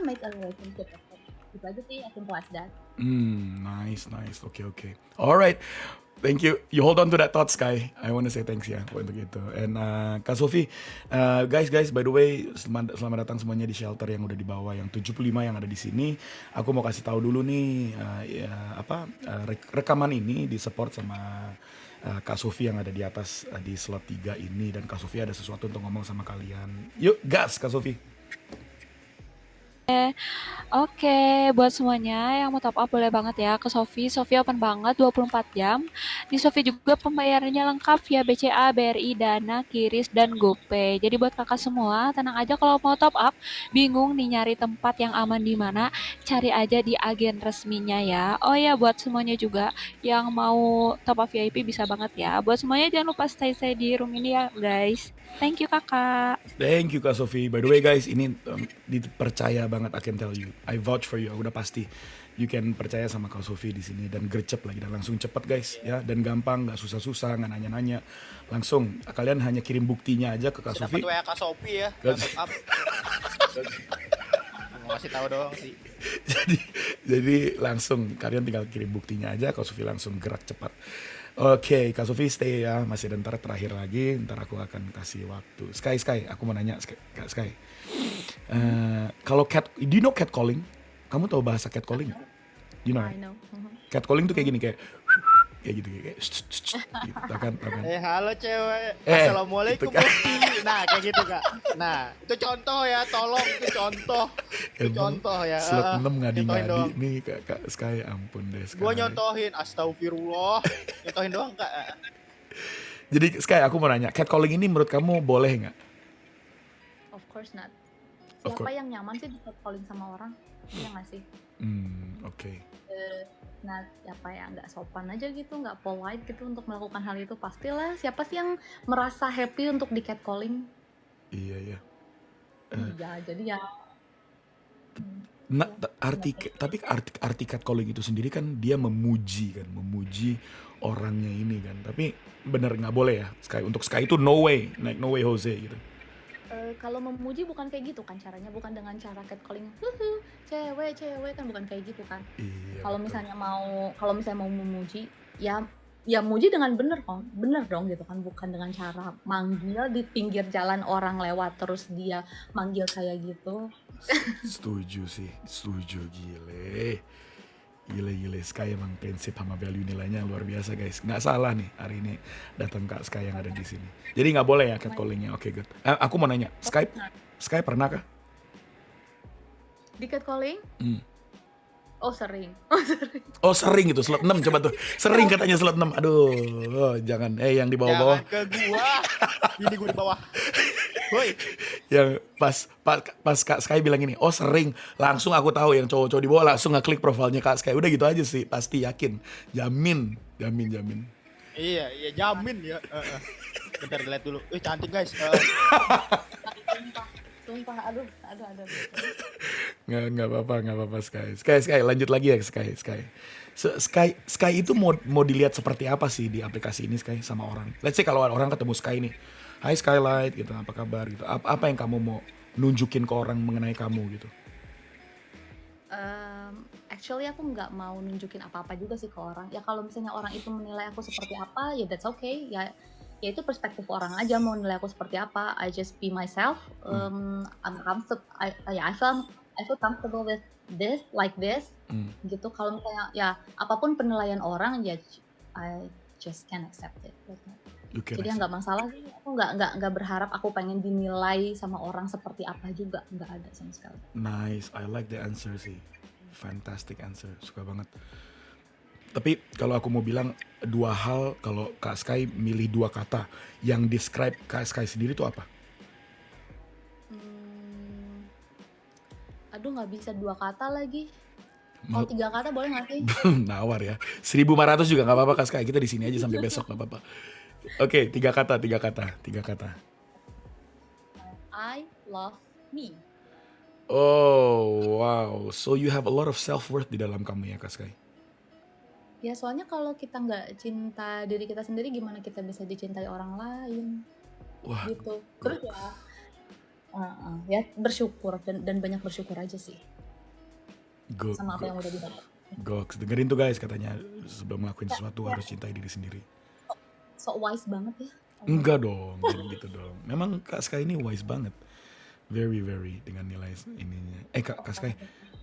make a relationship with him. Gitu aja sih, as simple as that. Nice. Okay. Alright. Thank you. You hold on to that thought, Sky. I want to say thanks ya untuk itu. And Kak Sofi, guys, by the way, selamat datang semuanya di shelter yang udah dibawa, yang 75 yang ada di sini. Aku mau kasih tahu dulu nih, rekaman ini disupport sama Kak Sofi yang ada di atas di slot 3 ini, dan Kak Sofi ada sesuatu untuk ngomong sama kalian. Yuk, gas Kak Sofi. Oke, buat semuanya yang mau top up boleh banget ya ke Sofi. Sofi open banget 24 jam. Di Sofi juga pembayarannya lengkap via BCA, BRI, Dana, Kiris, dan GoPay. Jadi buat kakak semua, tenang aja kalau mau top up, bingung nih nyari tempat yang aman di mana, cari aja di agen resminya ya. Oh ya, buat semuanya juga yang mau top up VIP bisa banget ya. Buat semuanya jangan lupa stay di room ini ya guys. Thank you kakak. Thank you Kak Sofi. By the way guys, ini dipercaya banget, I can tell you. I vouch for you. Udah pasti. You can percaya sama Kak Sofi di sini, dan gercep lagi, dan langsung cepet guys ya, dan gampang, nggak susah-susah, nggak nanya-nanya. Langsung kalian hanya kirim buktinya aja ke Kak Dapat Sofi. WA Kak Sofi ya. Gak- Top up. Mau ngasih tahu doang sih. jadi langsung kalian tinggal kirim buktinya aja, Kak Sofi langsung gerak cepat. Oke, Kak Sofi stay ya, masih ada ntar terakhir lagi, ntar aku akan kasih waktu. Sky, aku mau nanya Kak Sky. Kalau do you know catcalling? Kamu tahu bahasa catcalling nggak? You know, I right? know. Catcalling tuh kayak gini, kayak gitu, kayak gitu, tau kan? Halo cewek. Eh, Assalamualaikum itu kan. Bukti. Nah kayak gitu kak. Nah itu contoh ya, tolong itu contoh. Itu Emang contoh ya. slot 6 Nyontohin ngadi-ngadi doang. nih Kak Sky, ampun deh Sky. Gua nyontohin, astagfirullah. Nyontohin doang kak. Jadi Sky, aku mau nanya, catcalling ini menurut kamu boleh nggak? Of course not. Of Siapa course. yang nyaman sih di calling sama orang? Iya nggak sih? Oke. Nah, siapa yang nggak sopan aja gitu, nggak polite gitu untuk melakukan hal itu, pastilah. Siapa sih yang merasa happy untuk di catcalling? Iya. Ya, jadi ya Nah, tapi arti catcalling itu sendiri kan dia memuji orangnya ini kan. Tapi bener nggak boleh ya Sky, untuk Sky itu no way Jose gitu. kalau memuji bukan kayak gitu kan caranya, bukan dengan cara catcalling, cewek kan, bukan kayak gitu kan. Iya. Kalau betul. misalnya mau memuji, ya muji dengan bener dong gitu kan, bukan dengan cara manggil di pinggir jalan orang lewat terus dia manggil kayak gitu. Setuju, gile Sky emang prinsip sama value nilainya luar biasa guys. Nggak salah nih hari ini datang Kak Sky yang ada di sini. Jadi nggak boleh ya catcallingnya. Oke, good. Aku mau nanya, Sky pernah kah? Di catcalling? Oh sering. Oh sering itu, slot 6 coba tuh. Sering katanya slot 6. Aduh, jangan. Yang di bawah-bawah. Jangan ke gua. Ini gua di bawah. Woi. Yang pas Kak Sky bilang ini, oh sering, langsung aku tahu yang cowok-cowok di bawah langsung ngeklik profilnya Kak Sky. Udah gitu aja sih, pasti yakin. Jamin. Iya, jamin ya. Bentar dilihat dulu. Cantik guys. Sumpah, aduh. Nggak apa-apa Sky lanjut lagi ya Sky. Sky itu mau dilihat seperti apa sih di aplikasi ini Sky sama orang. Let's say kalau orang ketemu Sky nih, Hai Skylight gitu, apa kabar gitu. Apa yang kamu mau nunjukin ke orang mengenai kamu gitu? Actually aku nggak mau nunjukin apa-apa juga sih ke orang. Ya kalau misalnya orang itu menilai aku seperti apa, ya that's okay. Ya itu perspektif orang aja mau nilai aku seperti apa. I just be myself. I'm comfortable. I feel comfortable with this, like this, gitu. Kalau misalnya ya apapun penilaian orang, ya I just can accept it. You can Jadi accept. nggak masalah sih. Aku nggak berharap aku pengen dinilai sama orang seperti apa juga, nggak ada sama sekali. Nice, I like the answer sih. Fantastic answer, suka banget. Tapi kalau aku mau bilang dua hal, kalau Kak Sky milih dua kata yang describe Kak Sky sendiri itu apa? Aduh nggak bisa 2 kata lagi. Kalau 3 kata boleh nggak sih? Nawar ya. 1.500 juga nggak apa-apa Kak Sky. Kita di sini aja sampai besok nggak apa-apa. Oke, 3 kata. I love me. Oh, wow. So you have a lot of self-worth di dalam kamu ya Kak Sky? Ya soalnya kalau kita nggak cinta diri kita sendiri, gimana kita bisa dicintai orang lain? Wah, Gitu. Terus ya bersyukur dan banyak bersyukur aja sih sama apa yang udah didapat. Goks. Dengerin tuh guys, katanya sebelum ngelakuin sesuatu harus cintai diri sendiri. So wise banget ya. Enggak dong, jangan gitu dong. Memang Kak Sky ini wise banget. Very, very dengan nilai ininya. Kak Sky,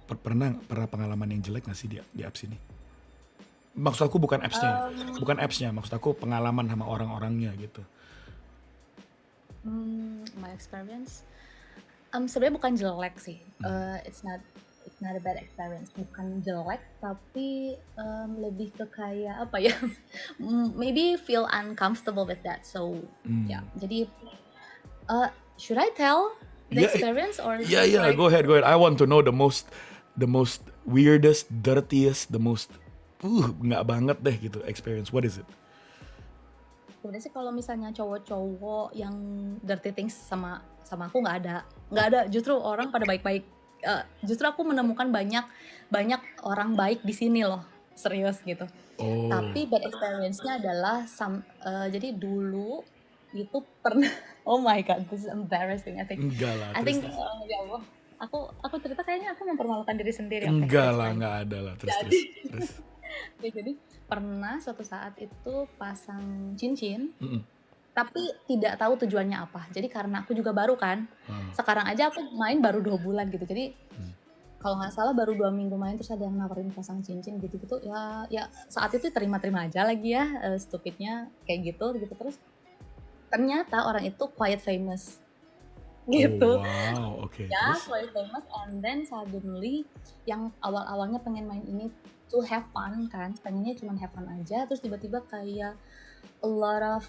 pernah pengalaman yang jelek gak sih di apps ini? Maksud aku bukan appsnya, maksud aku pengalaman sama orang-orangnya gitu. My experience, sebenarnya bukan jelek sih. It's not a bad experience. Bukan jelek, tapi lebih ke kayak apa ya? Maybe feel uncomfortable with that. So ya, jadi should I tell the experience or? Yeah, go ahead. I want to know the most weirdest, dirtiest, the most nggak banget deh gitu experience. What is it? Sebenarnya sih kalau misalnya cowok-cowok yang dirty things sama aku nggak ada. Justru orang pada baik-baik. Justru aku menemukan banyak orang baik di sini loh, serius gitu. Oh. Tapi bad experience-nya adalah jadi dulu itu pernah oh my god, this is embarrassing. I think Enggak lah. ya Allah, aku cerita kayaknya aku mempermalukan diri sendiri. Enggak lah, nggak ada lah. Terus. Ya, jadi pernah suatu saat itu pasang cincin, tapi tidak tahu tujuannya apa. Jadi karena aku juga baru kan, sekarang aja aku main baru 2 bulan gitu. Jadi kalau nggak salah baru 2 minggu main terus ada yang nawarin pasang cincin gitu-gitu. Ya saat itu terima aja lagi ya, stupidnya kayak gitu. Terus ternyata orang itu quite famous gitu. Oh, wow, oke. Ya, Terus? quite famous, and then suddenly yang awal-awalnya pengen main ini to have fun kan, pengennya cuma have fun aja, terus tiba-tiba kayak a lot of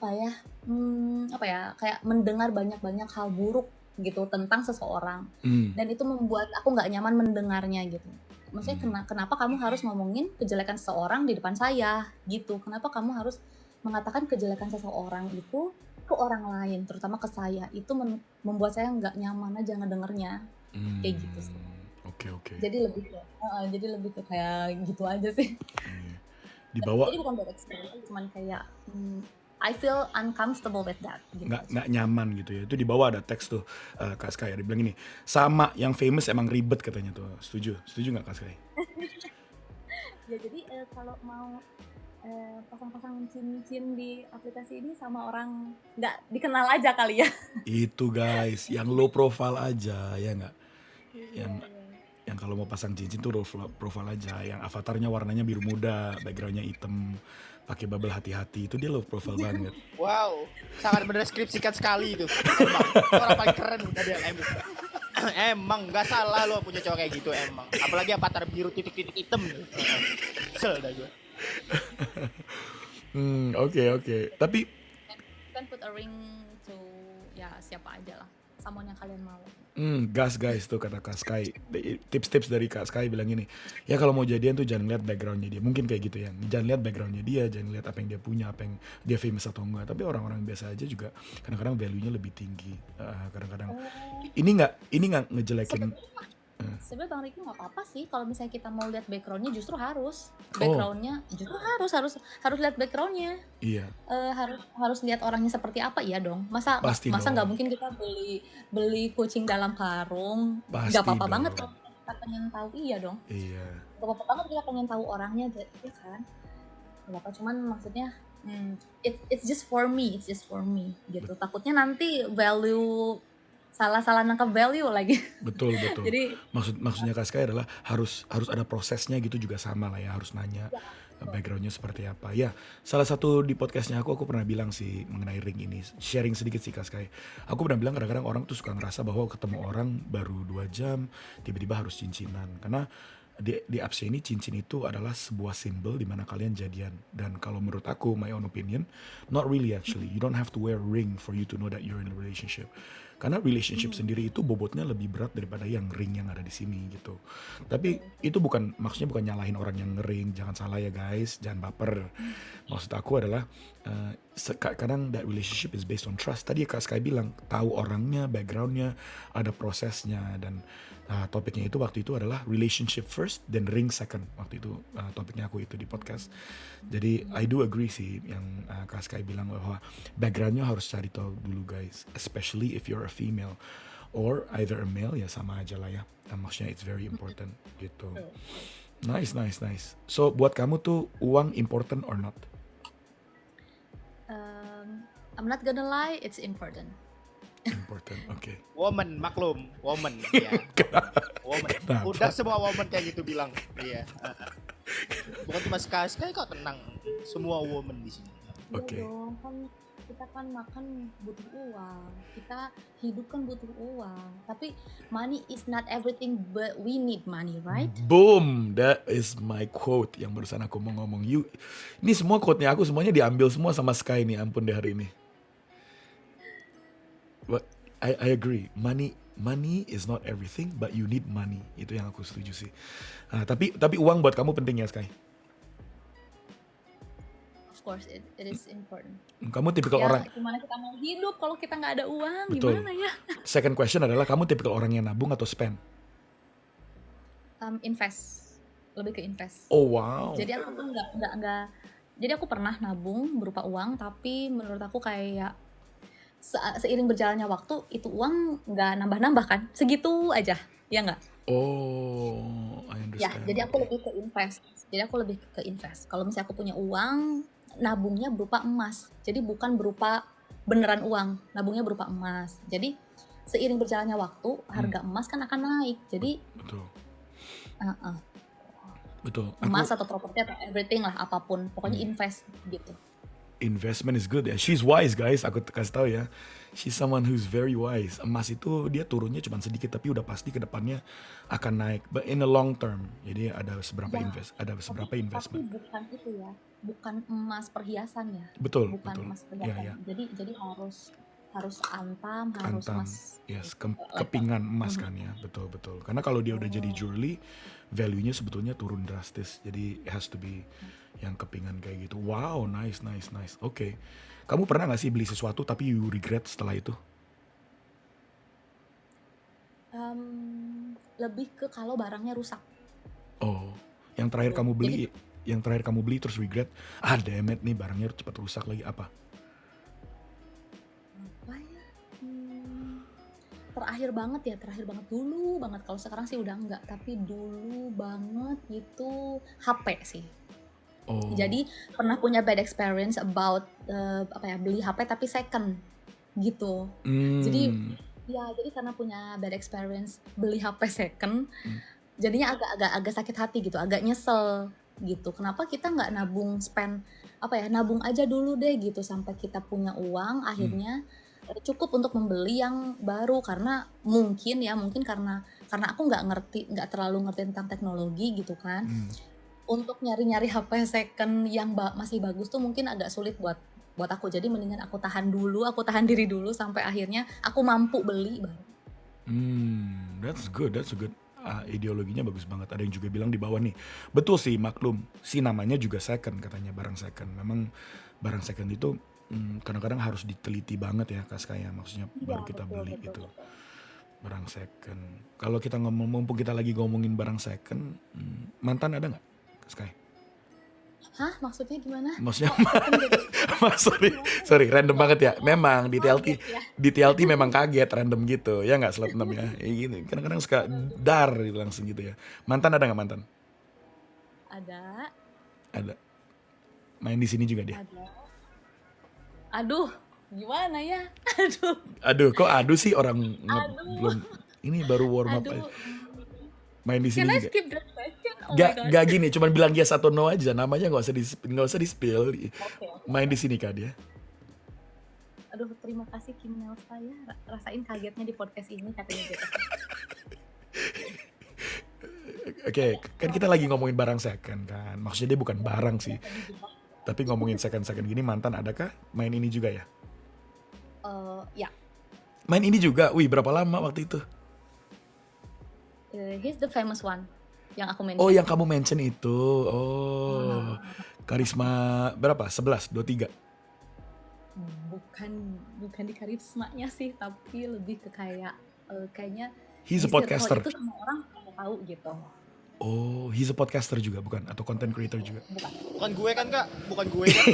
kayak mendengar banyak hal buruk gitu tentang seseorang, dan itu membuat aku nggak nyaman mendengarnya gitu. Maksudnya kenapa kamu harus ngomongin kejelekan seseorang di depan saya gitu? Kenapa kamu harus mengatakan kejelekan seseorang itu ke orang lain, terutama ke saya? Itu membuat saya nggak nyaman aja ngedengernya, kayak gitu sih. Oke. Jadi lebih ke kayak gitu aja sih. Dibawa Jadi bukan bad experience, cuman kayak I feel uncomfortable with that. Gitu. nggak nyaman gitu ya. Itu di bawah ada teks tuh Kak Sky. Dia bilang ini, sama yang famous emang ribet katanya tuh. Setuju nggak Kak Sky? Ya jadi kalau mau pasang-pasang cincin di aplikasi ini sama orang nggak dikenal aja kali ya. Itu guys, yang low profile aja ya nggak? Yang kalau mau pasang cincin tuh low profile aja. Yang avatarnya warnanya biru muda, backgroundnya hitam, pakai bubble hati-hati, itu dia low profile banget. Wow, sangat mendeskripsikan sekali itu. Emang orang paling keren udah dia emang nggak salah lo punya cowok kayak gitu emang. Apalagi avatar biru titik-titik hitam. Kesel dah gue. Oke. Tapi Kan put a ring to ya siapa aja lah, someone yang kalian mau. Gas guys tuh kata Kak Sky. Tips-tips dari Kak Sky bilang gini, ya kalau mau jadian tuh jangan lihat backgroundnya dia. Mungkin kayak gitu ya. Jangan lihat backgroundnya dia, jangan lihat apa yang dia punya, apa yang dia famous atau enggak. Tapi orang-orang biasa aja juga kadang-kadang value-nya lebih tinggi. Kadang-kadang ini nggak ngejelekin. Sebenarnya Bang Ricky nggak apa-apa sih kalau misalnya kita mau lihat backgroundnya, justru harus Oh, backgroundnya justru harus lihat backgroundnya. iya, Harus lihat orangnya seperti apa, iya dong. Masa pasti masa nggak dong, mungkin kita beli beli kucing dalam karung? Nggak pasti apa-apa banget dong. kalau kita pengen tahu, iya dong. Iya, Nggak apa-apa banget kita pengen tahu orangnya, ya kan? Nggak apa-apa, cuman maksudnya it's just for me, gitu. Takutnya nanti value salah nangkep value lagi. betul betul. Jadi Maksudnya Kak Sky adalah harus ada prosesnya gitu juga sama lah ya, harus nanya ya, backgroundnya seperti apa. Ya, salah satu di podcastnya aku pernah bilang sih mengenai ring ini, sharing sedikit sih Kak Sky. Aku pernah bilang kadang-kadang orang tuh suka ngerasa bahwa ketemu orang baru 2 jam tiba-tiba harus cincinan, karena di apps ini cincin itu adalah sebuah simbol di mana kalian jadian. Dan kalau menurut aku, my own opinion, not really actually. You don't have to wear ring for you to know that you're in a relationship. Karena relationship sendiri itu bobotnya lebih berat daripada yang ring yang ada di sini gitu. Tapi itu maksudnya bukan nyalahin orang yang ngering, jangan salah ya guys, jangan baper. Maksud aku adalah kadang that relationship is based on trust. Tadi Kak Sky bilang tahu orangnya, backgroundnya, ada prosesnya, dan topiknya itu waktu itu adalah relationship first then ring second. Waktu itu topiknya aku itu di podcast. Jadi I do agree sih yang Kak Sky bilang bahwa backgroundnya harus cari tahu dulu guys, especially if you're a female or either a male, ya sama aja lah ya. Maksudnya it's very important gitu. Nice. So buat kamu tuh uang important or not? I'm not gonna lie, it's important. Important, oke. Woman, maklum, woman, ya. Woman. Kenapa? Udah semua woman kayak gitu bilang. Iya. Bukan cuma Sky kok, tenang. Semua woman di sini. Oke. Iya dong, kan kita kan makan butuh uang, kita hidup kan butuh uang. Tapi money is not everything, but we need money, right? Boom, that is my quote yang barusan aku mau ngomong. Ini semua quote-nya aku semuanya diambil semua sama Sky nih, ampun deh hari ini. But I agree, money is not everything, but you need money. Itu yang aku setuju sih. Tapi uang buat kamu penting ya Sky? Of course, it is important. Kamu tipikal Ya, orang. gimana kita mau hidup kalau kita nggak ada uang? Betul. Gimana ya? Second question adalah kamu tipikal orang yang nabung atau spend? Invest, lebih ke invest. Oh wow. Jadi aku tuh nggak. Jadi aku pernah nabung berupa uang, tapi menurut aku kayak seiring berjalannya waktu itu uang nggak nambah-nambah kan, segitu aja, ya nggak? Oh, I Ya, understand. jadi aku lebih ke invest. Kalau misalnya aku punya uang, nabungnya berupa emas. Jadi bukan berupa beneran uang, nabungnya berupa emas. Jadi seiring berjalannya waktu, harga emas kan akan naik. Jadi Betul. uh-uh, Betul. emas atau properti atau everything lah, apapun, pokoknya invest gitu. Investment is good ya. She's wise guys, aku kasih tahu ya. She's someone who's very wise. Emas itu dia turunnya cuma sedikit tapi udah pasti ke depannya akan naik. But in the long term, jadi ada seberapa Ya, investment. tapi bukan itu ya, bukan emas perhiasan ya, Betul. bukan emas Ya, perhiasan. ya. Jadi harus antam, harus Antam, emas yes, like kepingan emas kan ya, betul. Karena kalau dia udah jadi jewelry, value-nya sebetulnya turun drastis. Jadi it has to be yang kepingan kayak gitu. Wow, nice. Oke. Kamu pernah gak sih beli sesuatu tapi you regret setelah itu? lebih ke kalau barangnya rusak. Oh, yang terakhir Gitu. kamu beli terus regret, damn it nih barangnya cepat rusak lagi, apa? Apa ya? Terakhir banget dulu banget. Kalau sekarang sih udah enggak, tapi dulu banget itu HP sih. Oh, Jadi pernah punya bad experience about beli HP tapi second gitu. Jadi jadi karena punya bad experience beli HP second, jadinya agak sakit hati gitu, agak nyesel gitu. Kenapa kita nggak nabung nabung aja dulu deh gitu sampai kita punya uang, akhirnya cukup untuk membeli yang baru. Karena mungkin karena aku nggak terlalu ngerti tentang teknologi gitu kan. Untuk nyari-nyari HP second yang masih bagus tuh mungkin agak sulit buat buat aku. Jadi mendingan aku tahan diri dulu sampai akhirnya aku mampu beli baru. That's good. Ideologinya bagus banget. Ada yang juga bilang di bawah nih, betul sih, maklum. Si namanya juga second, katanya barang second. Memang barang second itu kadang-kadang harus diteliti banget ya, Kak Sky ya. Maksudnya Iya, baru kita betul beli betul gitu. betul. Barang second. Kalau kita mumpung kita lagi ngomongin barang second, mantan ada nggak, Kak Sky? Hah, maksudnya gimana? Maksudnya, Second jadi sorry, random banget ya. oh, Memang kaget ya. di TLT memang kaget, random gitu. Ya nggak slot 6 ya. Ya gini, kadang-kadang suka dar gitu langsung gitu ya. Mantan ada nggak mantan? Ada, Ada. Main di sini juga dia. ada. Aduh, gimana ya? Aduh, kok aduh sih orang Aduh, belum ini baru warm up aja. aduh. Main di Can sini I juga. skip that question? Oh my god. Gak gini, cuman bilang yes atau no aja. Namanya nggak usah di spill. Oke, Main di sini kak dia. Aduh, terima kasih Kim Nelsa ya. Rasain kagetnya di podcast ini katanya gitu. Oke, kan kita lagi ngomongin barang second kan. Maksudnya dia bukan barang sih. Tapi ngomongin second gini, mantan adakah? Main ini juga ya? Ya, Main ini juga? Wih, berapa lama waktu itu? he's the famous one yang aku mention. Oh, yang kamu mention itu. Oh, karisma berapa? 11, 23. Bukan di karismanya sih, tapi lebih ke kayak kayaknya He's a di circle podcaster. itu semua orang tahu gitu. Oh, he's a podcaster juga bukan? Atau content creator juga? Bukan. Bukan gue kan Kak, bukan gue kan.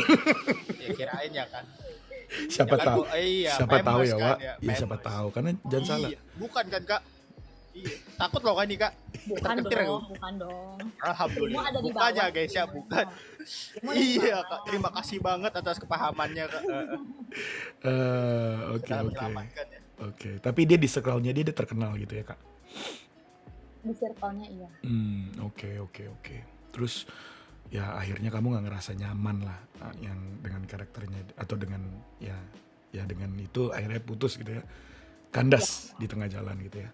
Ya kirain ya kan. Siapa Ya kan, tahu? iya, Siapa famous tahu ya, kan, Wak? ya, Ya siapa famous. tahu. Karena jangan salah. Iya, bukan kan Kak? Iya, takut loh kan nih Kak. Bukan Terketir dong, aku. bukan dong. Alhamdulillah. Semua ada di Bukan ya bawah. guys ya, bukan. Semua ada di Iya bawah. Kak, terima kasih banget atas kepahamannya Kak. Oke, Sudah oke. menyelamatkan ya. Oke, tapi dia di circle-nya dia terkenal gitu ya, Kak? Di circle-nya iya. Oke. Terus ya akhirnya kamu nggak ngerasa nyaman lah yang dengan karakternya atau dengan ya dengan itu akhirnya putus gitu ya. Kandas di tengah jalan gitu ya.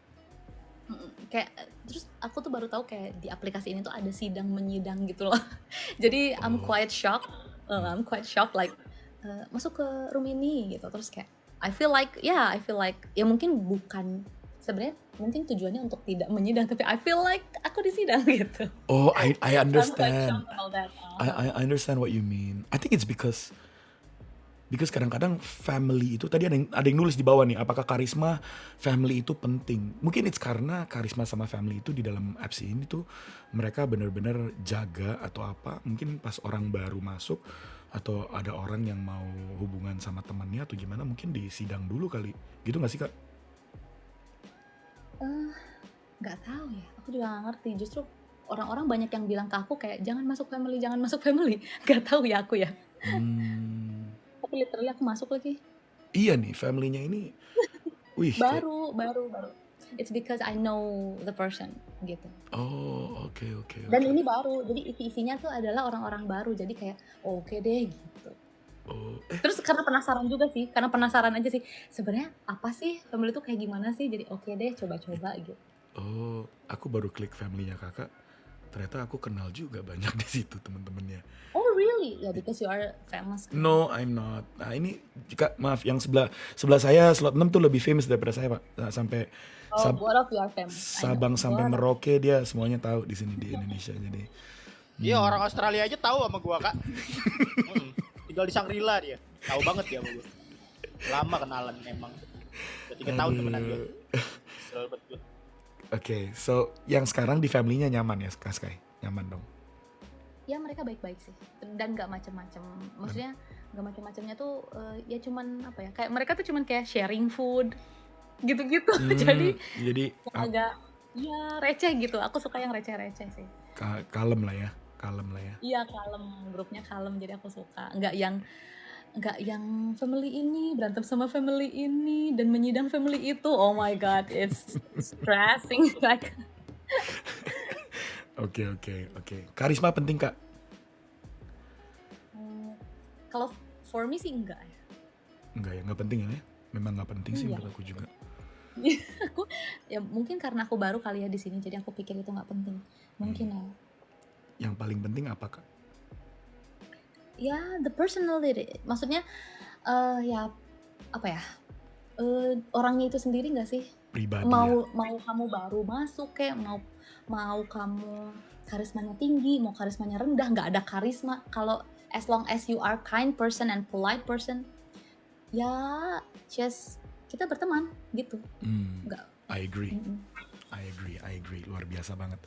Kayak terus aku tuh baru tahu kayak di aplikasi ini tuh ada sidang menyidang gitu loh. Jadi I'm quite shocked. Like masuk ke room ini gitu. Terus kayak I feel like ya mungkin bukan sebenarnya mungkin tujuannya untuk tidak menyidang, tapi I feel like aku disidang gitu. Oh, I I'm quite understand. shocked about that. I understand what you mean. I think it's because kadang-kadang family itu tadi ada yang nulis di bawah nih, apakah karisma family itu penting? Mungkin it's karena karisma sama family itu di dalam apps ini tuh mereka benar-benar jaga atau apa? Mungkin pas orang baru masuk atau ada orang yang mau hubungan sama temannya atau gimana, mungkin disidang dulu kali. Gitu nggak sih, Kak? Nggak tahu ya, aku juga nggak ngerti. Justru orang-orang banyak yang bilang ke aku kayak jangan masuk family. Nggak tahu ya aku ya. Tapi literally aku masuk lagi. Iya nih, family-nya ini, wih. Baru. It's because I know the person gitu. Oh, oke. Dan ini baru, jadi isinya tuh adalah orang-orang baru. Jadi kayak oke deh gitu. Oh, Terus karena penasaran juga sih, karena penasaran aja sih. Sebenarnya apa sih family tuh kayak gimana sih? Jadi oke deh, coba-coba gitu. oh, aku baru klik family-nya kakak. Ternyata aku kenal juga banyak di situ teman-temannya. Oh really? Ya because you are famous. No, I'm not. Nah ini, Kak, maaf, yang sebelah saya slot 6 tuh lebih famous daripada saya, Pak. Nah, sampai Both of you are famous. I know. Sabang sampai Both of- Merauke dia semuanya tahu di sini di Indonesia. Jadi Iya, orang Australia aja tahu sama gua Kak. Tinggal di Shangri-La dia. Tahu banget dia sama gua. Lama kenalan memang. Udah 3 tahun temenan gua. Selalu betul. Oke, so yang sekarang di family-nya nyaman ya, Kak Sky? Nyaman dong. Ya mereka baik-baik sih dan nggak macem-macem. Maksudnya nggak macem-macemnya tuh ya cuman apa ya? Kayak mereka tuh cuman kayak sharing food gitu-gitu. Jadi Jadi agak ya receh gitu. Aku suka yang receh-receh sih. kalem lah ya. Iya kalem, grupnya kalem jadi aku suka. Nggak yang family ini berantem sama family ini dan menyidang family itu. Oh my god, it's stressing like. Oke. Karisma penting, Kak? Kalau for me sih enggak ya. Enggak ya, nggak penting ya. Memang nggak penting sih Iya. menurut aku juga. Aku ya mungkin karena aku baru kali ya di sini jadi aku pikir itu nggak penting. Mungkin ya. Yang paling penting apa, Kak? ya the personality, maksudnya ya apa ya, orangnya itu sendiri nggak sih? Pribadi ya. Mau kamu baru masuk kayak mau mau kamu karismanya tinggi, mau karismanya rendah, nggak ada karisma. Kalau as long as you are kind person and polite person, ya just kita berteman gitu. Nggak. I agree. Mm-mm. I agree. Luar biasa banget.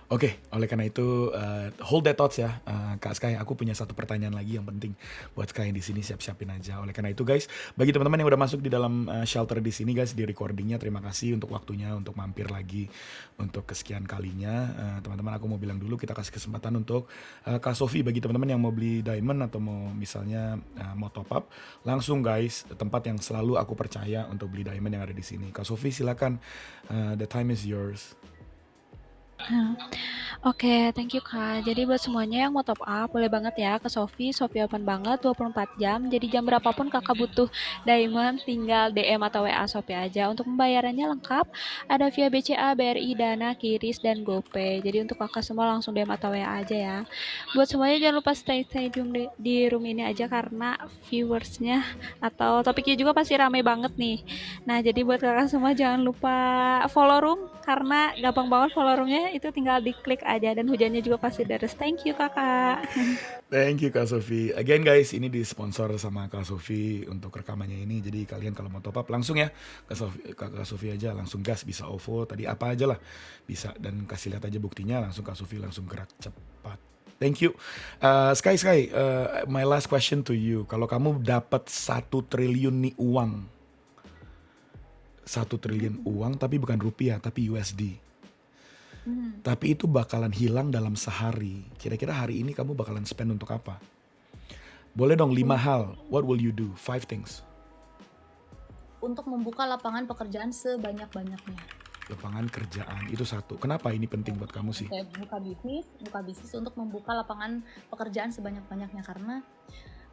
Oke, oleh karena itu hold that thoughts ya, Kak Sky. Aku punya satu pertanyaan lagi yang penting buat Sky di sini, siap-siapin aja. Oleh karena itu guys, bagi teman-teman yang udah masuk di dalam shelter di sini guys, di recordingnya, terima kasih untuk waktunya untuk mampir lagi untuk kesekian kalinya. Teman-teman, aku mau bilang dulu kita kasih kesempatan untuk Kak Sofi bagi teman-teman yang mau beli diamond atau mau misalnya mau top up, langsung guys, tempat yang selalu aku percaya untuk beli diamond yang ada di sini. Kak Sofi silakan, the time is yours. Oke, thank you Kak. Jadi buat semuanya yang mau top up, boleh banget ya ke Sofi. Sofi open banget 24 jam. Jadi jam berapapun kakak butuh diamond, tinggal DM atau WA Sofi aja. Untuk pembayarannya lengkap, ada via BCA, BRI, Dana, Kiris, dan GoPay. Jadi untuk kakak semua langsung DM atau WA aja ya. Buat semuanya jangan lupa stay di room ini aja karena viewersnya atau topiknya juga pasti rame banget nih. Nah, jadi buat kakak semua jangan lupa follow room karena gampang banget follow roomnya, itu tinggal diklik aja dan hujannya juga pasti deres. Thank you kakak. Thank you Kak Sofi. Again guys, ini disponsor sama Kak Sofi untuk rekamannya ini. Jadi kalian kalau mau top up langsung ya Kak Sofi aja, langsung gas, bisa OVO tadi apa aja lah bisa, dan kasih lihat aja buktinya, langsung Kak Sofi langsung gerak cepat. Thank you. Sky, my last question to you. Kalau kamu dapat 1 triliun nih uang, 1 triliun uang tapi bukan rupiah tapi USD. Tapi itu bakalan hilang dalam sehari. Kira-kira hari ini kamu bakalan spend untuk apa? Boleh dong 5 hal. What will you do? 5 things. Untuk membuka lapangan pekerjaan sebanyak-banyaknya. Lapangan kerjaan itu 1. Kenapa ini penting buat kamu sih? Kayak buka bisnis untuk membuka lapangan pekerjaan sebanyak-banyaknya karena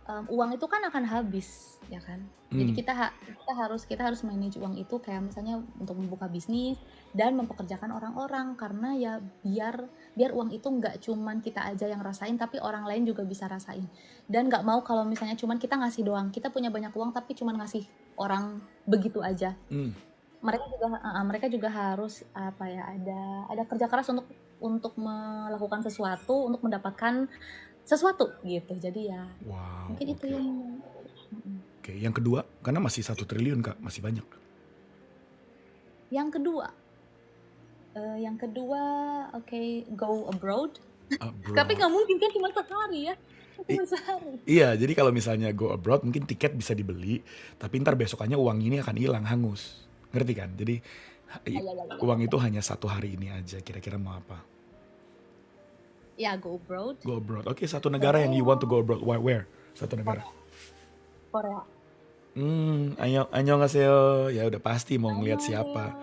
uang itu kan akan habis, ya kan? Jadi kita harus manage uang itu kayak misalnya untuk membuka bisnis dan mempekerjakan orang-orang karena ya biar uang itu nggak cuman kita aja yang rasain tapi orang lain juga bisa rasain. Dan nggak mau kalau misalnya cuman kita ngasih doang, kita punya banyak uang tapi cuman ngasih orang begitu aja. Mereka juga harus apa ya, ada kerja keras untuk melakukan sesuatu untuk mendapatkan sesuatu gitu. Jadi ya Wow. mungkin itu yang Oke, yang kedua, karena masih 1 triliun Kak, masih banyak. yang kedua oke, go abroad. Tapi nggak mungkin kan cuma sehari ya. Cuma sehari. Iya, jadi kalau misalnya go abroad mungkin tiket bisa dibeli, tapi ntar besokannya uang ini akan hilang, hangus. Ngerti kan? Jadi uang itu hanya 1 hari ini aja. Kira-kira mau apa? Ya go abroad. Go abroad. Oke, 1 negara yang you want to go abroad. Where? 1 negara. Korea. Annyeonghaseyo. Ya udah pasti mau ngeliat siapa.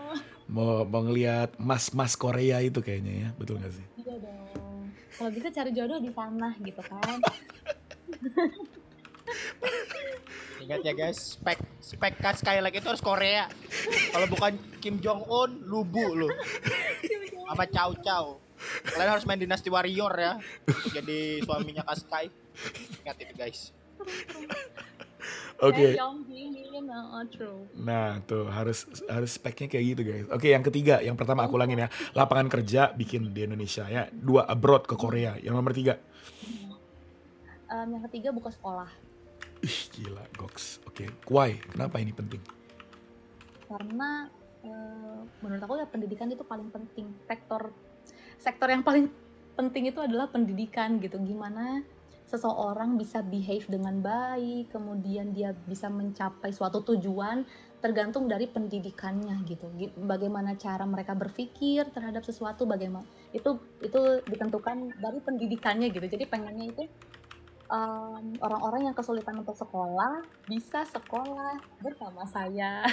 Mau ngeliat mas Korea itu kayaknya ya. Betul gak sih? Iya dong. Kalau bisa cari jodoh di sana gitu kan. Ingat ya guys, spek Skylight itu harus Korea. Kalau bukan Kim Jong Un, lubu lu. Sama Chow Chow. Kalian harus main Dynasty Warrior ya. Untuk jadi suaminya Kak Sky. Ingat itu guys. Oke. True. Nah tuh harus speknya kayak gitu guys. Oke, yang ketiga, yang pertama aku ulangin ya, lapangan kerja bikin di Indonesia ya. 2 abroad ke Korea. Yang nomor 3. Yang ketiga buka sekolah. Ih gila, goks. Oke, why? Kenapa ini penting? Karena menurut aku ya pendidikan itu paling penting. Sektor yang paling penting itu adalah pendidikan gitu. Gimana seseorang bisa behave dengan baik, kemudian dia bisa mencapai suatu tujuan tergantung dari pendidikannya gitu. Bagaimana cara mereka berpikir terhadap sesuatu, bagaimana itu ditentukan dari pendidikannya gitu. Jadi pengennya itu orang-orang yang kesulitan untuk sekolah bisa sekolah bersama saya.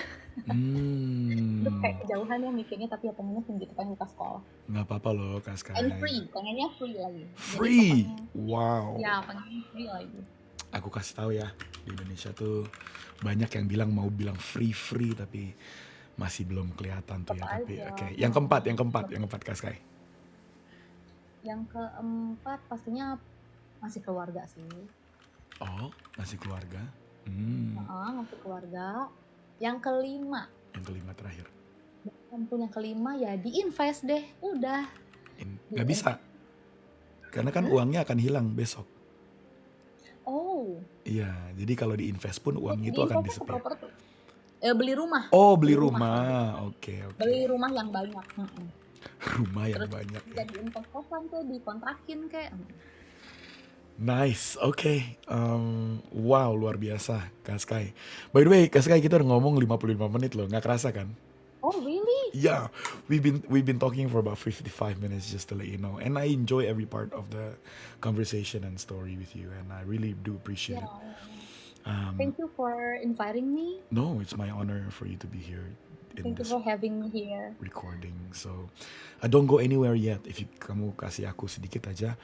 Itu kayak kejauhan ya mikirnya, tapi ya pengennya pendidikan buka sekolah. Nggak apa-apa loh Kak Sky. And free, pengennya free lagi. Free? Jadi, wow. Ya pengennya free lagi. Aku kasih tahu ya, di Indonesia tuh banyak yang mau bilang free tapi masih belum kelihatan tuh ya. Tapi oke. Yang keempat Kak Sky. Yang keempat pastinya masih keluarga sih. Oh, masih keluarga. Hmm, Masuk keluarga. Yang kelima, yang kelima terakhir. ampun yang kelima ya diinvest deh, udah Nggak bisa, diinvest. karena kan Hah? uangnya akan hilang besok. Oh, Iya, jadi kalau diinvest pun uangnya itu akan diinvestnya ke disappear. properti. Beli rumah, Oh, beli beli rumah, rumah. Oke, oke. beli rumah yang banyak. Rumah yang Terus banyak ya. jadi investasi tuh dikontrakin kayak. Nice, oke. Wow, luar biasa, Kak Sky. By the way, Kak Sky, kita udah ngomong 55 menit loh, nggak kerasa kan? Oh really? Yeah, we've been talking for about 55 minutes just to let you know. And I enjoy every part of the conversation and story with you, and I really do appreciate Yeah. it. Um, Thank you for inviting me. no, it's my honor for you to be here in Thank you this for having me here. recording. So, don't go anywhere yet. If kamu kasih aku sedikit aja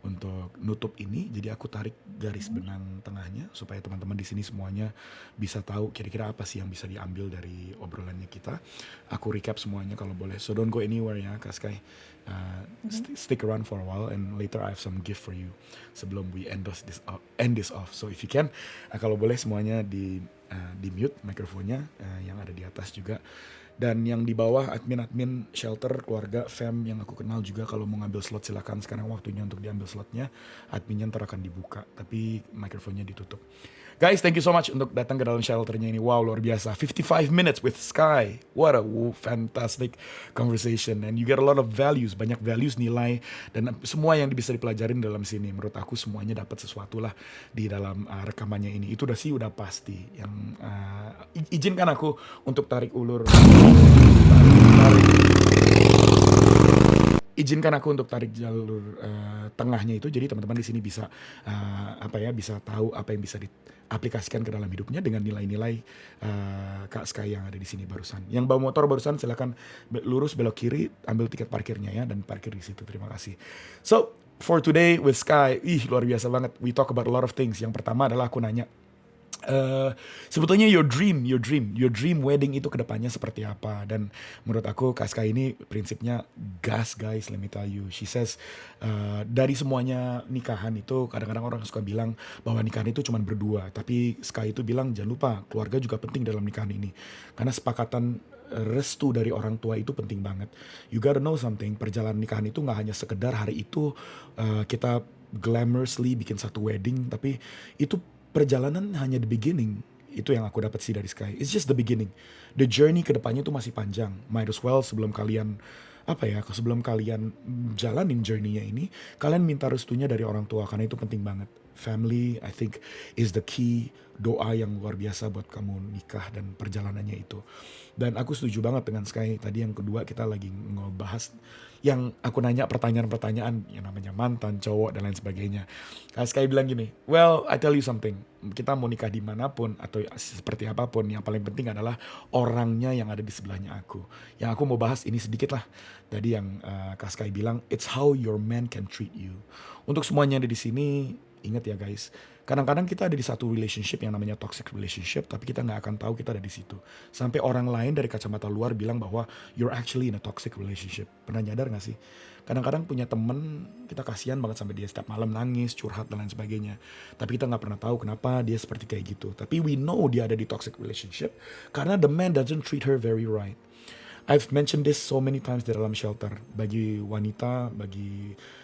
untuk nutup ini, jadi aku tarik garis benang tengahnya supaya teman-teman di sini semuanya bisa tahu kira-kira apa sih yang bisa diambil dari obrolannya kita. Aku recap semuanya kalau boleh. So don't go anywhere ya, Kak Sky. Stick around for a while and later I have some gift for you sebelum we end this off. So if you can, kalau boleh semuanya di mute mikrofonnya, yang ada di atas juga. Dan yang di bawah admin shelter keluarga fam yang aku kenal juga, kalau mau ngambil slot silakan, sekarang waktunya untuk diambil slotnya. Adminnya ntar akan dibuka tapi mikrofonnya ditutup. Guys, thank you so much untuk datang ke dalam shelternya ini. Wow, luar biasa. 55 minutes with Sky. What a fantastic conversation. And you get a lot of values, banyak values, nilai, dan semua yang bisa dipelajarin dalam sini. Menurut aku semuanya dapat sesuatu lah di dalam rekamannya ini. Itu udah pasti. Yang izinkan aku untuk tarik ulur. Izinkan aku untuk tarik jalur tengahnya itu, jadi teman-teman di sini bisa bisa tahu apa yang bisa diaplikasikan ke dalam hidupnya dengan nilai-nilai Kak Sky yang ada di sini barusan. Yang bawa motor barusan silakan lurus belok kiri, ambil tiket parkirnya ya, dan parkir di situ. Terima kasih. So for today with Sky, luar biasa banget. We talk about a lot of things. Yang pertama adalah aku nanya, sebetulnya your dream wedding itu kedepannya seperti apa. Dan menurut aku Kak Sky ini prinsipnya gas guys, let me tell you. She says dari semuanya nikahan itu, kadang-kadang orang suka bilang bahwa nikahan itu cuma berdua, tapi Sky itu bilang jangan lupa keluarga juga penting dalam nikahan ini, karena sepakatan restu dari orang tua itu penting banget. You gotta know something, perjalanan nikahan itu gak hanya sekedar hari itu kita glamorously bikin satu wedding, tapi itu perjalanan hanya the beginning. Itu yang aku dapat sih dari Sky. It's just the beginning. The journey ke depannya itu masih panjang. Might as well sebelum kalian jalanin journey-nya ini, kalian minta restunya dari orang tua, karena itu penting banget. Family, I think, is the key. Doa yang luar biasa buat kamu nikah dan perjalanannya itu. Dan aku setuju banget dengan Sky. Tadi yang kedua kita lagi ngebahas yang aku nanya pertanyaan-pertanyaan yang namanya mantan, cowok, dan lain sebagainya. Sky bilang gini, well, I tell you something. Kita mau nikah dimanapun atau seperti apapun, yang paling penting adalah orangnya yang ada di sebelahnya aku. Yang aku mau bahas ini sedikit lah. Tadi yang Kak Sky bilang, it's how your man can treat you. Untuk semuanya ada di sini, ingat ya guys, kadang-kadang kita ada di satu relationship yang namanya toxic relationship, tapi kita nggak akan tahu kita ada di situ. Sampai orang lain dari kacamata luar bilang bahwa you're actually in a toxic relationship. Pernah nyadar nggak sih? Kadang-kadang punya temen, kita kasihan banget sampai dia setiap malam nangis, curhat, dan lain sebagainya. Tapi kita nggak pernah tahu kenapa dia seperti kayak gitu. Tapi we know dia ada di toxic relationship karena the man doesn't treat her very right. I've mentioned this so many times di dalam shelter. Bagi wanita,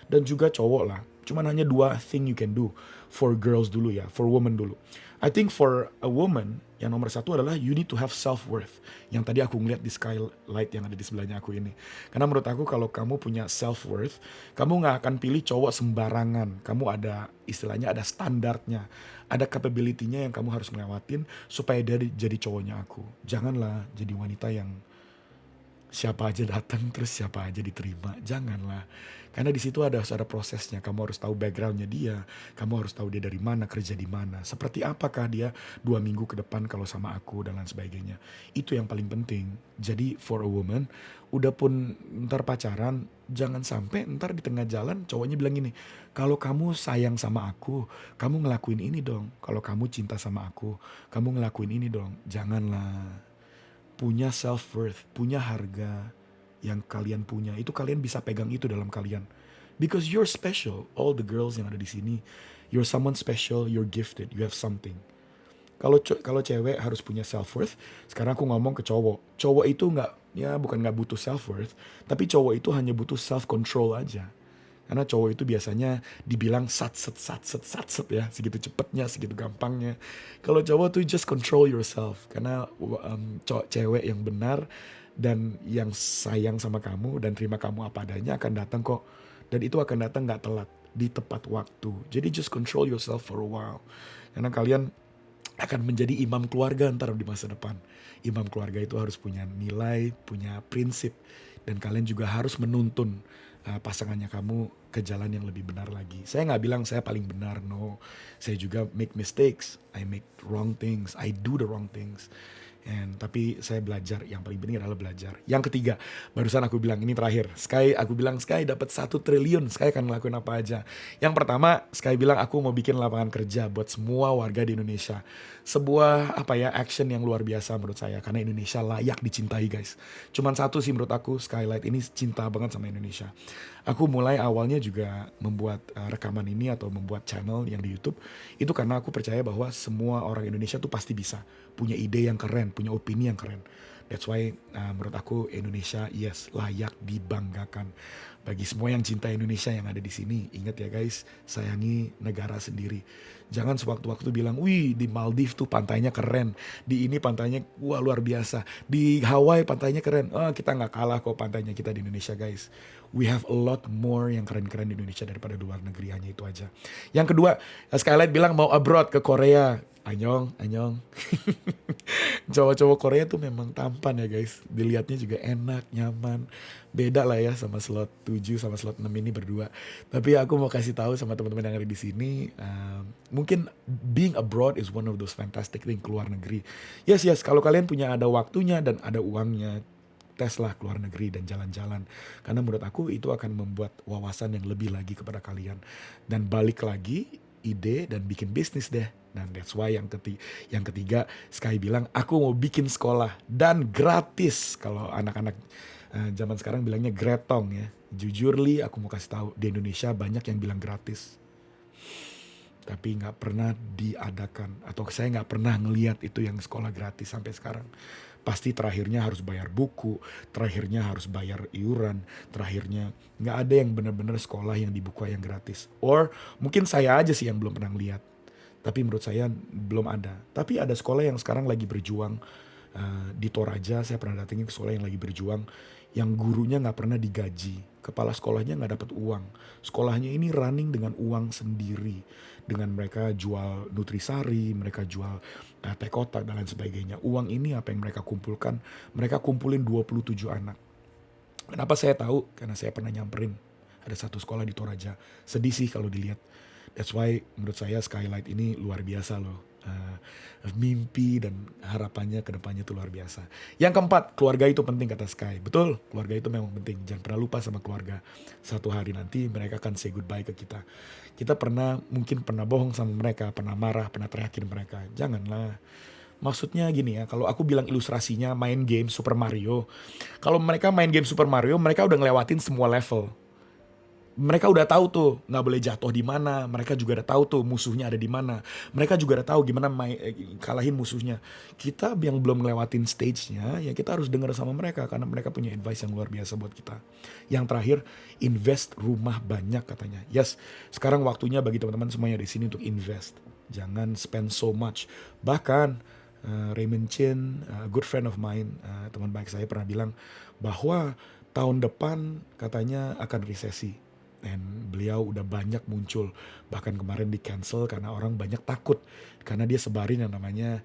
dan juga cowok lah. Cuman hanya 2 thing you can do. For girls dulu ya, for women dulu. I think for a woman, yang nomor 1 adalah you need to have self-worth. Yang tadi aku ngeliat di skylight yang ada di sebelahnya aku ini. Karena menurut aku kalau kamu punya self-worth, kamu gak akan pilih cowok sembarangan. Kamu ada, istilahnya ada standarnya. Ada capability-nya yang kamu harus ngelewatin supaya dia jadi cowoknya aku. Janganlah jadi wanita yang siapa aja datang terus siapa aja diterima. Janganlah. Karena di situ ada prosesnya. Kamu harus tahu backgroundnya dia. Kamu harus tahu dia dari mana, kerja di mana. Seperti apakah dia 2 minggu ke depan kalau sama aku dan lain sebagainya. Itu yang paling penting. Jadi for a woman, udah pun ntar pacaran, jangan sampai ntar di tengah jalan cowoknya bilang gini, kalau kamu sayang sama aku, kamu ngelakuin ini dong. Kalau kamu cinta sama aku, kamu ngelakuin ini dong. Janganlah. Punya self-worth, punya harga yang kalian punya. Itu kalian bisa pegang itu dalam kalian. Because you're special. All the girls yang ada di sini, you're someone special, you're gifted, you have something. Kalau cewek harus punya self worth. Sekarang aku ngomong ke cowok. Cowok itu bukan nggak butuh self worth, tapi cowok itu hanya butuh self control aja. Karena cowok itu biasanya dibilang satset ya, segitu cepetnya, segitu gampangnya. Kalau cowok tuh just control yourself. Karena cewek yang benar dan yang sayang sama kamu dan terima kamu apa adanya akan datang kok. Dan itu akan datang nggak telat, di tepat waktu. Jadi just control yourself for a while. Karena kalian akan menjadi imam keluarga ntar di masa depan. Imam keluarga itu harus punya nilai, punya prinsip. Dan kalian juga harus menuntun pasangannya kamu ke jalan yang lebih benar lagi. Saya nggak bilang saya paling benar, no. Saya juga make mistakes, I make wrong things, I do the wrong things. Tapi saya belajar, yang paling penting adalah belajar. Yang ketiga, barusan aku bilang ini terakhir. Aku bilang Sky dapat 1 triliun, Sky akan ngelakuin apa aja. Yang pertama, Sky bilang aku mau bikin lapangan kerja buat semua warga di Indonesia. Sebuah action yang luar biasa menurut saya, karena Indonesia layak dicintai guys. Cuman satu sih menurut aku, Skylight ini cinta banget sama Indonesia. Aku mulai awalnya juga membuat rekaman ini atau membuat channel yang di YouTube itu karena aku percaya bahwa semua orang Indonesia tuh pasti bisa punya ide yang keren, punya opini yang keren. That's why menurut aku Indonesia layak dibanggakan. Bagi semua yang cinta Indonesia yang ada di sini, ingat ya guys, sayangi negara sendiri. Jangan sewaktu-waktu bilang, wih di Maldives tuh pantainya keren, di ini pantainya wah luar biasa, di Hawaii pantainya keren. Kita nggak kalah kok pantainya kita di Indonesia guys. We have a lot more yang keren-keren di Indonesia daripada luar negeri, hanya itu aja. Yang kedua, Skylight bilang mau abroad ke Korea. Anyong. Cowok-cowok Korea tuh memang tampan ya guys. Dilihatnya juga enak, nyaman. Beda lah ya sama slot 7 sama slot 6 ini berdua. Tapi aku mau kasih tahu sama teman-teman yang ada di sini, mungkin being abroad is one of those fantastic thing, keluar negeri. Yes, kalau kalian ada waktunya dan ada uangnya, teslah keluar negeri dan jalan-jalan. Karena menurut aku itu akan membuat wawasan yang lebih lagi kepada kalian. Dan balik lagi, ide dan bikin bisnis deh. Nah that's why yang ketiga Sky bilang aku mau bikin sekolah dan gratis. Kalau anak-anak zaman sekarang bilangnya gretong ya. Jujur Li, aku mau kasih tahu di Indonesia banyak yang bilang gratis, tapi nggak pernah diadakan atau saya nggak pernah ngelihat itu yang sekolah gratis sampai sekarang. Pasti terakhirnya harus bayar buku, terakhirnya harus bayar iuran, terakhirnya nggak ada yang benar-benar sekolah yang dibuka yang gratis. Or mungkin saya aja sih yang belum pernah lihat, tapi menurut saya belum ada. Tapi ada sekolah yang sekarang lagi berjuang di Toraja. Saya pernah datengin ke sekolah yang lagi berjuang, yang gurunya nggak pernah digaji, kepala sekolahnya nggak dapat uang. Sekolahnya ini running dengan uang sendiri, dengan mereka jual nutrisari, mereka jual teh kotak dan lain sebagainya. Uang ini apa yang mereka kumpulkan? Mereka kumpulin 27 anak. Kenapa saya tahu? Karena saya pernah nyamperin ada satu sekolah di Toraja. Sedih sih kalau dilihat. That's why menurut saya Skylight ini luar biasa loh. Mimpi dan harapannya ke depannya itu luar biasa. Yang keempat, keluarga itu penting kata Sky. Betul, keluarga itu memang penting. Jangan pernah lupa sama keluarga. Satu hari nanti mereka akan say goodbye ke kita. Kita mungkin pernah bohong sama mereka, pernah marah, pernah teriakin mereka. Janganlah. Maksudnya gini ya, kalau aku bilang ilustrasinya main game Super Mario. Kalau mereka main game Super Mario, mereka udah ngelewatin semua level. Mereka udah tahu tuh nggak boleh jatuh di mana. Mereka juga udah tahu tuh musuhnya ada di mana. Mereka juga udah tahu gimana kalahin musuhnya. Kita yang belum ngelewatin stage-nya, ya kita harus dengar sama mereka karena mereka punya advice yang luar biasa buat kita. Yang terakhir, invest rumah banyak katanya. Yes, sekarang waktunya bagi teman-teman semuanya di sini untuk invest. Jangan spend so much. Bahkan Raymond Chin, a good friend of mine, teman baik saya pernah bilang bahwa tahun depan katanya akan resesi. Dan beliau udah banyak muncul, bahkan kemarin di cancel karena orang banyak takut, karena dia sebarin yang namanya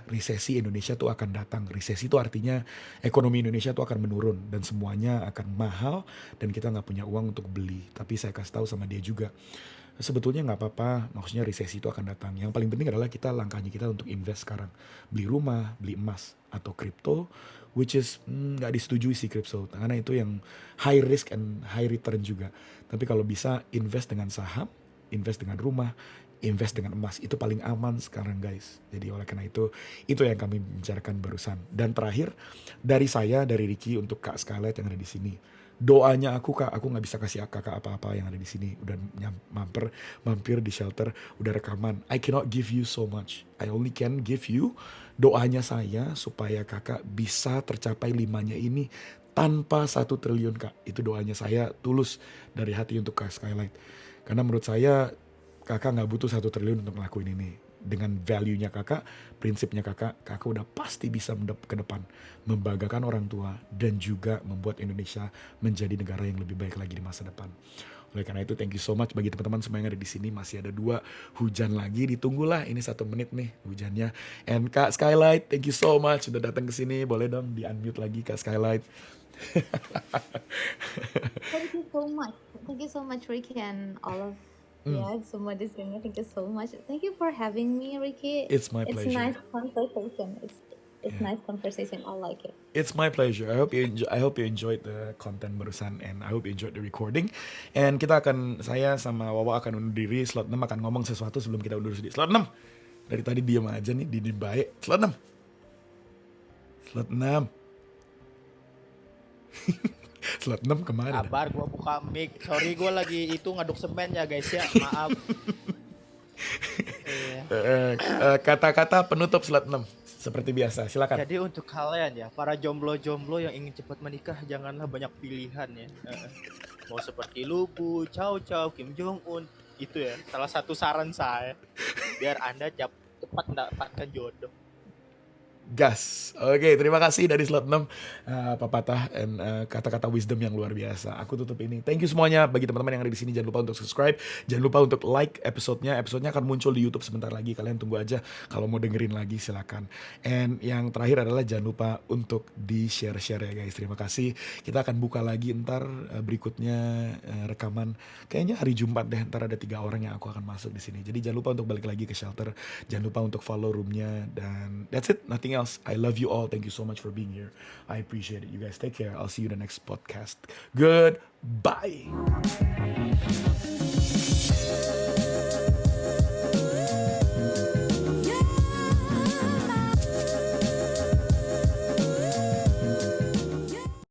resesi Indonesia tuh akan datang. Resesi itu artinya ekonomi Indonesia tuh akan menurun dan semuanya akan mahal dan kita nggak punya uang untuk beli. Tapi saya kasih tahu sama dia juga, sebetulnya nggak apa-apa, maksudnya resesi itu akan datang. Yang paling penting adalah langkahnya kita untuk invest sekarang, beli rumah, beli emas atau kripto. Which is nggak disetujui sih crypto, karena itu yang high risk and high return juga. Tapi kalau bisa invest dengan saham, invest dengan rumah, invest dengan emas, itu paling aman sekarang guys. Jadi oleh karena itu yang kami bicarakan barusan. Dan terakhir dari Ricky untuk Kak Scarlett yang ada di sini, Doanya aku kak, aku nggak bisa kasih kakak apa-apa yang ada di sini. Udah mampir di shelter, udah rekaman. I cannot give you so much. I only can give you doanya saya supaya kakak bisa tercapai 5-nya ini tanpa 1 triliun kak. Itu doanya saya tulus dari hati untuk Kak Skylight. Karena menurut saya kakak nggak butuh 1 triliun untuk ngelakuin ini. Dengan value-nya kakak, prinsipnya kakak udah pasti bisa ke depan. Membanggakan orang tua dan juga membuat Indonesia menjadi negara yang lebih baik lagi di masa depan. Oleh karena itu thank you so much bagi teman-teman semua yang ada di sini. Masih ada 2 hujan lagi, ditunggulah ini 1 menit nih hujannya. And Kak Skylight, thank you so much sudah datang ke sini. Boleh dong di unmute lagi Kak Skylight. Thank you so much. Thank you so much, Ricky, and all of semua di sini. Thank you so much. Thank you for having me, Ricky. It's my It's pleasure. nice conversation. It's nice conversation. I like it. It's my pleasure. I hope you enjoyed the content barusan, and I hope you enjoyed the recording. And saya sama Wawa akan undur diri. Slot 6 akan ngomong sesuatu sebelum kita undur diri. Slot 6. Dari tadi diam aja nih, di baik. Slot 6. Slot 6. Slot 6 kemana? Kabar gua buka mic. Sorry gua lagi itu ngaduk semen ya guys ya. Maaf. Kata-kata penutup slot 6 seperti biasa. Silakan. Jadi untuk kalian ya, para jomblo-jomblo yang ingin cepat menikah, janganlah banyak pilihan ya. Mau seperti Lubu, Chow Chow, Kim Jong Un, itu ya salah satu saran saya. Biar Anda cepat mendapatkan jodoh. Gas. Oke, terima kasih dari slot 6 pepatah dan kata-kata wisdom yang luar biasa. Aku tutup ini. Thank you semuanya bagi teman-teman yang ada di sini. Jangan lupa untuk subscribe, jangan lupa untuk like episodenya. Episodenya akan muncul di YouTube sebentar lagi. Kalian tunggu aja. Kalau mau dengerin lagi silakan. And yang terakhir adalah jangan lupa untuk di-share ya guys. Terima kasih. Kita akan buka lagi ntar berikutnya rekaman. Kayaknya hari Jumat deh. Ntar ada 3 orang yang aku akan masuk di sini. Jadi jangan lupa untuk balik lagi ke shelter. Jangan lupa untuk follow roomnya dan that's it. Nothing else. I love you all. Thank you so much for being here. I appreciate it. You guys take care. I'll see you in the next podcast. Goodbye.